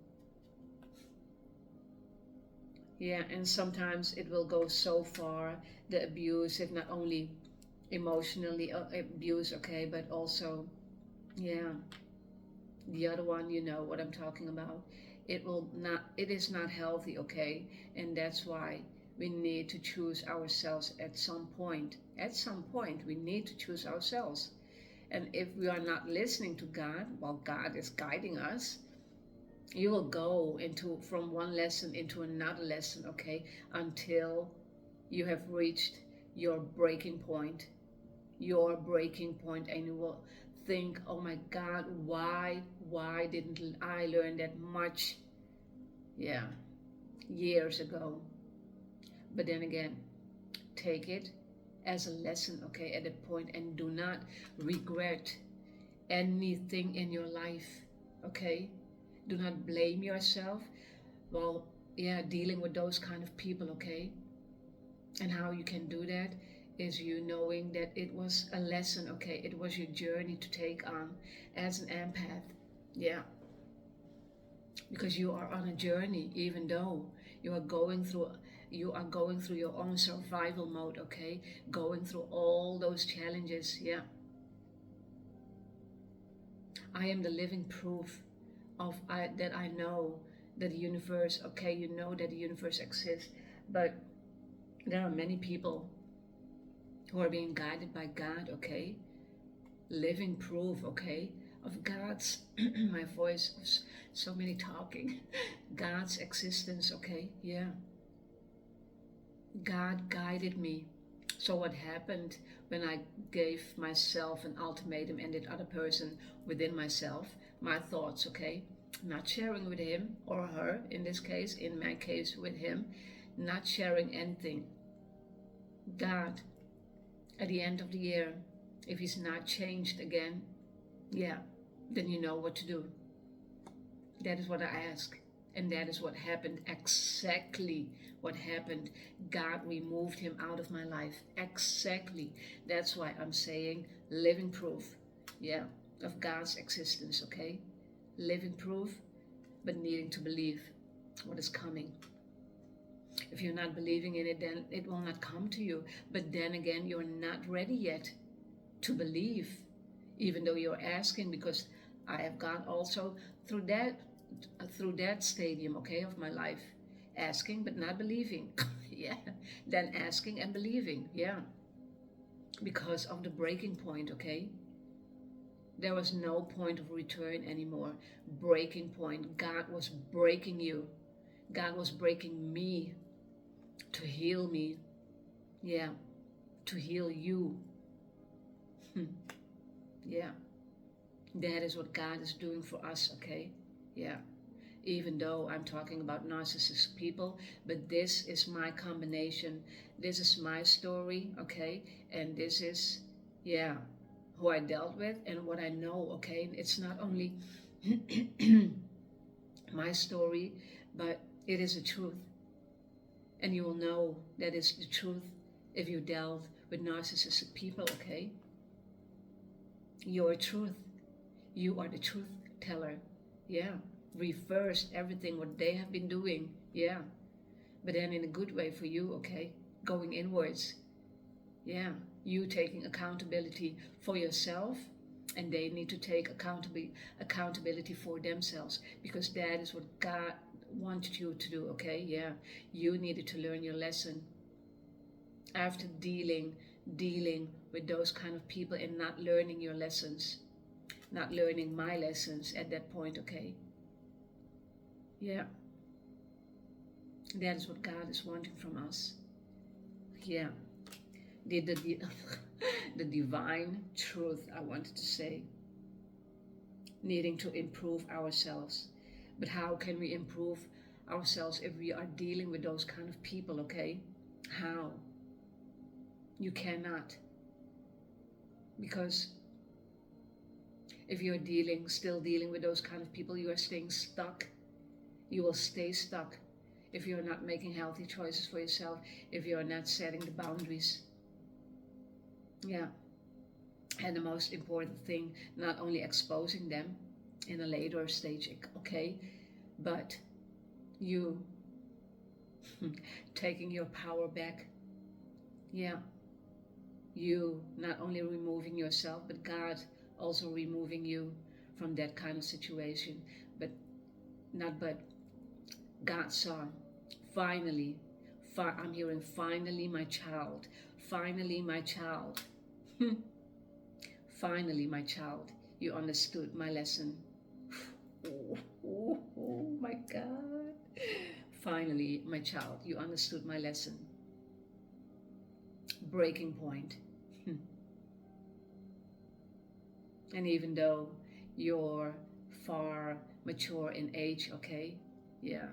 Yeah, and sometimes it will go so far, the abuse, if not only emotionally abuse, okay, but also, yeah, the other one, you know what I'm talking about. It is not healthy, okay? And that's why we need to choose ourselves at some point. At some point, we need to choose ourselves. And if we are not listening to God, well, God is guiding us. You will go into from one lesson into another lesson, okay, until you have reached your breaking point, and you will think, oh my God, why didn't I learn that much, yeah, years ago? But then again, take it as a lesson, okay, at that point, and do not regret anything in your life, okay? Do not blame yourself while, yeah, dealing with those kind of people, okay? And how you can do that is you knowing that it was a lesson, okay? It was your journey to take on as an empath, yeah. Because you are on a journey, even though you are going through your own survival mode, okay, going through all those challenges, yeah. I am the living proof that I know that the universe, okay, you know that the universe exists, but there are many people who are being guided by God, okay, living proof, okay, of God's my voice was so many talking God's existence, okay, yeah. God guided me. So what happened when I gave myself an ultimatum and that other person within myself, my thoughts, okay, not sharing with him or her, in this case, in my case with him, not sharing anything. God, at the end of the year, if he's not changed again, yeah, then you know what to do. That is what I ask. And that is what happened, exactly what happened. God removed him out of my life. Exactly. That's why I'm saying living proof, yeah, of God's existence, okay? Living proof, but needing to believe what is coming. If you're not believing in it, then it will not come to you. But then again, you're not ready yet to believe, even though you're asking, because I have gone also through that stadium, okay, of my life, asking but not believing. Yeah, then asking and believing, yeah, because of the breaking point, okay. There was no point of return anymore. Breaking point. God was breaking you. God was breaking me to heal me, yeah, to heal you. Yeah, that is what God is doing for us, okay, yeah. Even though I'm talking about narcissistic people, but this is my combination. This is my story, okay? And this is, yeah, who I dealt with and what I know, okay? It's not only my story, but it is the truth. And you will know that it's the truth if you dealt with narcissistic people, okay? Your truth. You are the truth teller, yeah. Reversed everything what they have been doing, yeah, but then in a good way for you, okay, going inwards, yeah, you taking accountability for yourself, and they need to take accountability for themselves, because that is what God wanted you to do, okay, yeah. You needed to learn your lesson after dealing with those kind of people and not learning your lessons, not learning my lessons at that point, okay. Yeah, that is what God is wanting from us. Yeah, the the divine truth, I wanted to say, needing to improve ourselves. But how can we improve ourselves if we are dealing with those kind of people, okay? How? You cannot. Because if you're still dealing with those kind of people, you are staying stuck. You will stay stuck if you're not making healthy choices for yourself, if you're not setting the boundaries. Yeah. And the most important thing, not only exposing them in a later stage, okay, but you taking your power back. Yeah. You not only removing yourself, but God also removing you from that kind of situation. But God saw, finally, I'm hearing, finally, my child. Finally, my child. Finally, my child, you understood my lesson. my God. Finally, my child, you understood my lesson. Breaking point. And even though you're far mature in age, okay, yeah,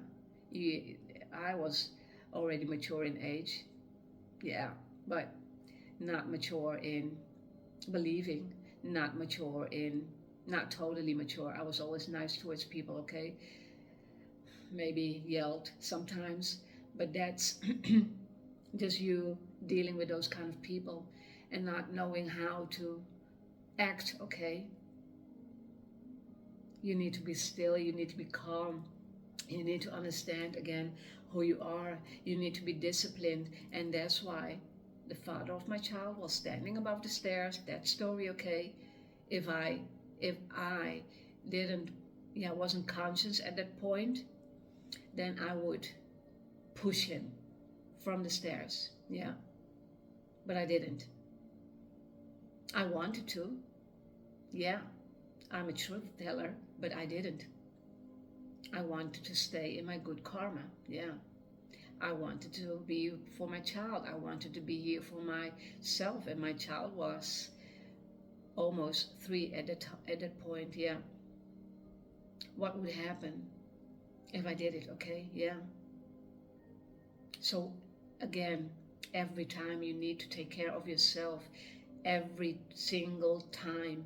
I was already mature in age, yeah, but not mature in believing, not mature in, not totally mature. I was always nice towards people, okay, maybe yelled sometimes, but that's just you dealing with those kind of people and not knowing how to act, okay. You need to be still, you need to be calm, you need to understand again who you are, you need to be disciplined. And that's why the father of my child was standing above the stairs, that story, okay. If I didn't, wasn't conscious at that point, then I would push him from the stairs, yeah, but I didn't. I wanted to, yeah, I'm a truth teller, but I didn't. I wanted to stay in my good karma, yeah. I wanted to be for my child. I wanted to be here for myself, and my child was almost 3 at that point, yeah. What would happen if I did it, okay, yeah. So again, every time you need to take care of yourself, every single time.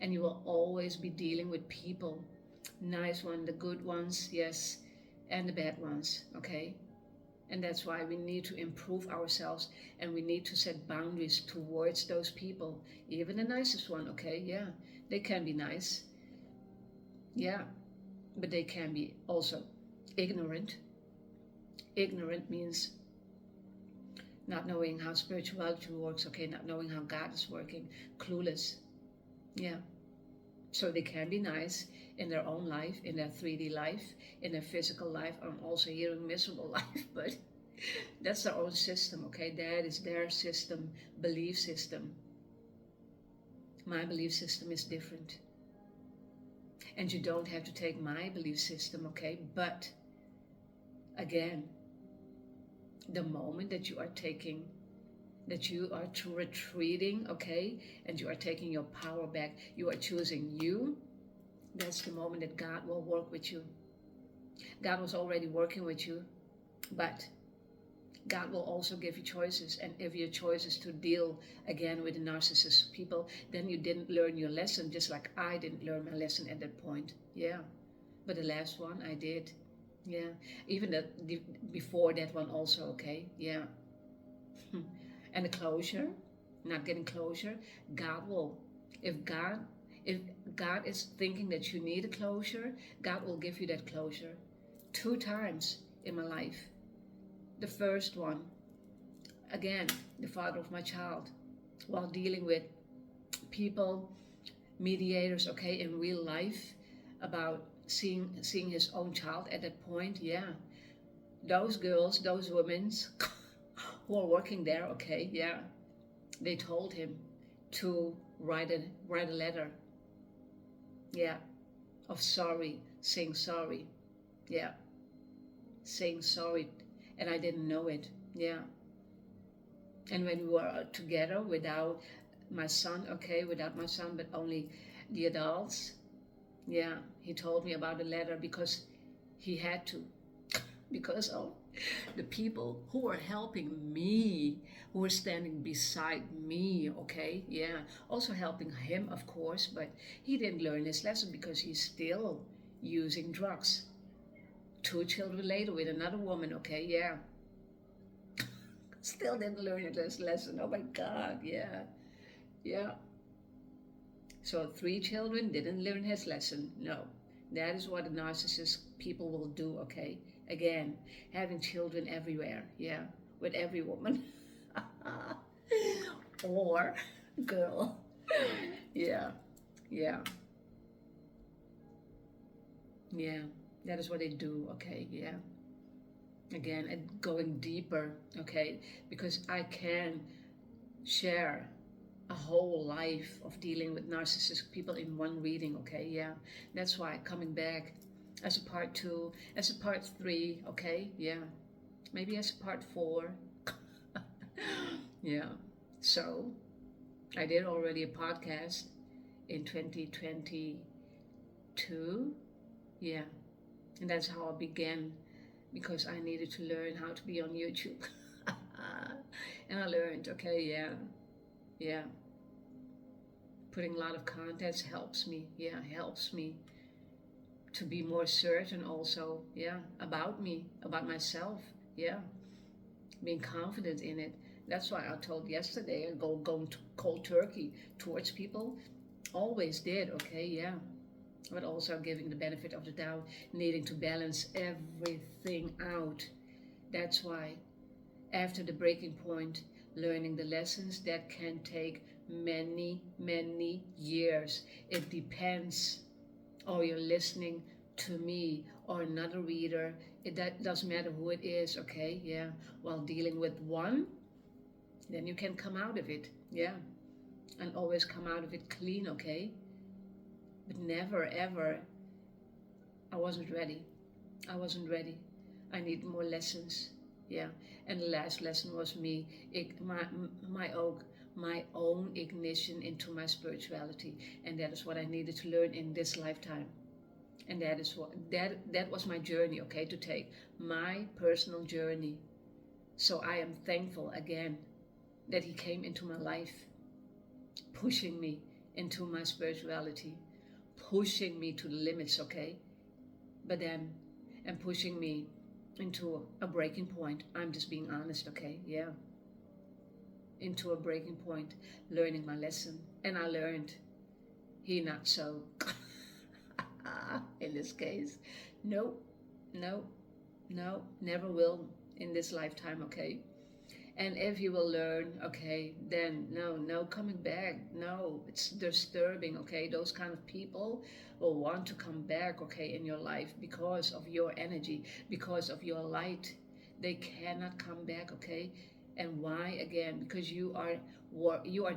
And you will always be dealing with people, nice ones, the good ones, yes, and the bad ones, okay. And that's why we need to improve ourselves, and we need to set boundaries towards those people, even the nicest one, okay, yeah. They can be nice, yeah, but they can be also ignorant. Ignorant means not knowing how spirituality works, okay, not knowing how God is working, clueless, yeah. So they can be nice in their own life, in their 3D life, in their physical life. I'm also hearing miserable life, but that's their own system, okay? That is their system, belief system. My belief system is different. And you don't have to take my belief system, okay? But again, the moment that you are taking, that you are retreating, okay, and you are taking your power back, you are choosing you, that's the moment that God will work with you. God was already working with you, but God will also give you choices. And if your choice is to deal again with the narcissist people, then you didn't learn your lesson, just like I didn't learn my lesson at that point, yeah. But the last one I did, yeah. Even before that one also, okay, yeah. And the closure, not getting closure, God will, if God is thinking that you need a closure, God will give you that closure. 2 times in my life. The first one, again, the father of my child, while dealing with people, mediators, okay, in real life, about seeing his own child at that point, yeah. Those girls, those women who are working there, okay, yeah, they told him to write a letter, yeah, of sorry, saying sorry, yeah, saying sorry, and I didn't know it, yeah. And when we were together without my son, okay, without my son, but only the adults, yeah, he told me about the letter because he had to, because of the people who were helping me, who were standing beside me, okay, yeah, also helping him, of course, but he didn't learn his lesson because he's still using drugs. 2 children later with another woman, okay, yeah. Still didn't learn his lesson, oh my God, yeah, yeah. So 3 children didn't learn his lesson, no. That is what the narcissist people will do, okay? Again, having children everywhere, yeah, with every woman or girl, yeah, yeah, yeah, that is what they do, okay, yeah. Again, and going deeper, okay, because I can share a whole life of dealing with narcissistic people in one reading, okay, yeah. That's why coming back as a part 2, as a part 3, okay? Yeah, maybe as a part 4. Yeah, so I did already a podcast in 2022. Yeah, and that's how I began, because I needed to learn how to be on YouTube. And I learned, okay, yeah, putting a lot of contents helps me, helps me to be more certain also, about me, about myself, being confident in it. That's why I told yesterday I going to cold turkey towards people. Always did, okay, but also giving the benefit of the doubt, needing to balance everything out. That's why after the breaking point, learning the lessons, that can take many, many years. It depends. Or you're listening to me or another reader. That doesn't matter who it is, okay? Yeah. While dealing with one, then you can come out of it. Yeah. And always come out of it clean, okay? But never ever, I wasn't ready. I wasn't ready. I need more lessons. Yeah. And the last lesson was me, my own ignition into my spirituality. And that is what I needed to learn in this lifetime. And that is what that was my journey, okay, to take my personal journey. So I am thankful again that he came into my life, pushing me into my spirituality, pushing me to the limits, okay? But then, and pushing me into a breaking point. I'm just being honest, okay? Yeah. Into a breaking point, learning my lesson. And I learned, he not so. In this case, no, never will in this lifetime, okay? And if you will learn, okay, then no coming back. No, it's disturbing, okay? Those kind of people will want to come back, okay, in your life because of your energy, because of your light. They cannot come back, okay? And why? Again, because you are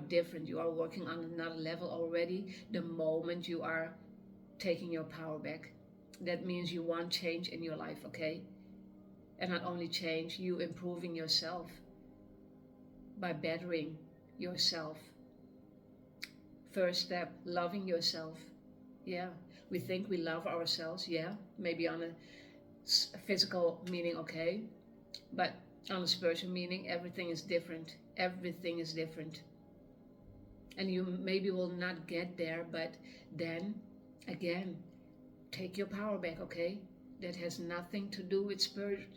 different. You are working on another level already. The moment you are taking your power back, that means you want change in your life, okay? And not only change, you improving yourself by bettering yourself. First step, loving yourself. Yeah, we think we love ourselves, maybe on a physical meaning, okay? But on a spiritual meaning, everything is different. Everything is different. And you maybe will not get there, but then again, take your power back, okay? That has nothing to do with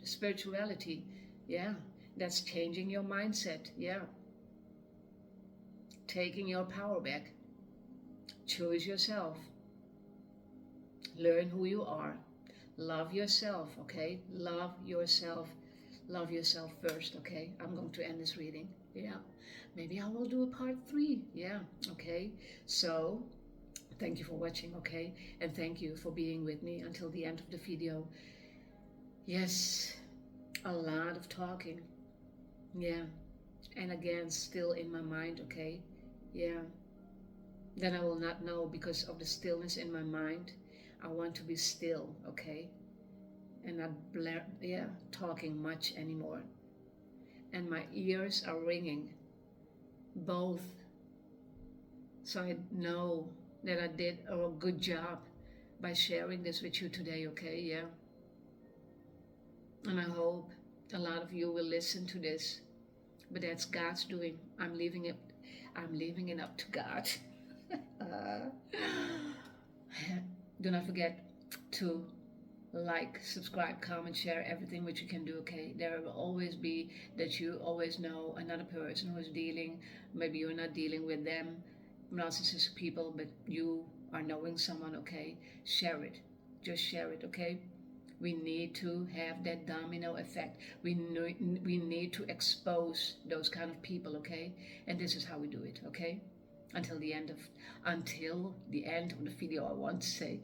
spirituality. Yeah, that's changing your mindset. Yeah, taking your power back. Choose yourself. Learn who you are. Love yourself, okay? Love yourself. Love yourself first, okay? I'm going to end this reading. Yeah, maybe I will do a part 3. Yeah, okay? So, thank you for watching, okay? And thank you for being with me until the end of the video. Yes, a lot of talking. Yeah, and again, still in my mind, okay? Yeah, then I will not know because of the stillness in my mind. I want to be still, okay? And not talking much anymore. And my ears are ringing, both. So I know that I did a good job by sharing this with you today, okay? Yeah. And I hope a lot of you will listen to this. But that's God's doing. I'm leaving it up to God. Do not forget to like, subscribe, comment, share everything which you can do, okay? There will always be that you always know another person who is dealing, maybe you're not dealing with them, narcissistic people, but you are knowing someone, okay? Share it. Just share it, okay? We need to have that domino effect. We need to expose those kind of people, okay? And this is how we do it, okay? Until the end of the video, I want to say.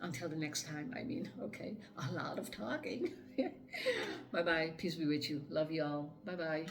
Until the next time, I mean, okay? A lot of talking. Bye-bye. Peace be with you. Love you all. Bye-bye.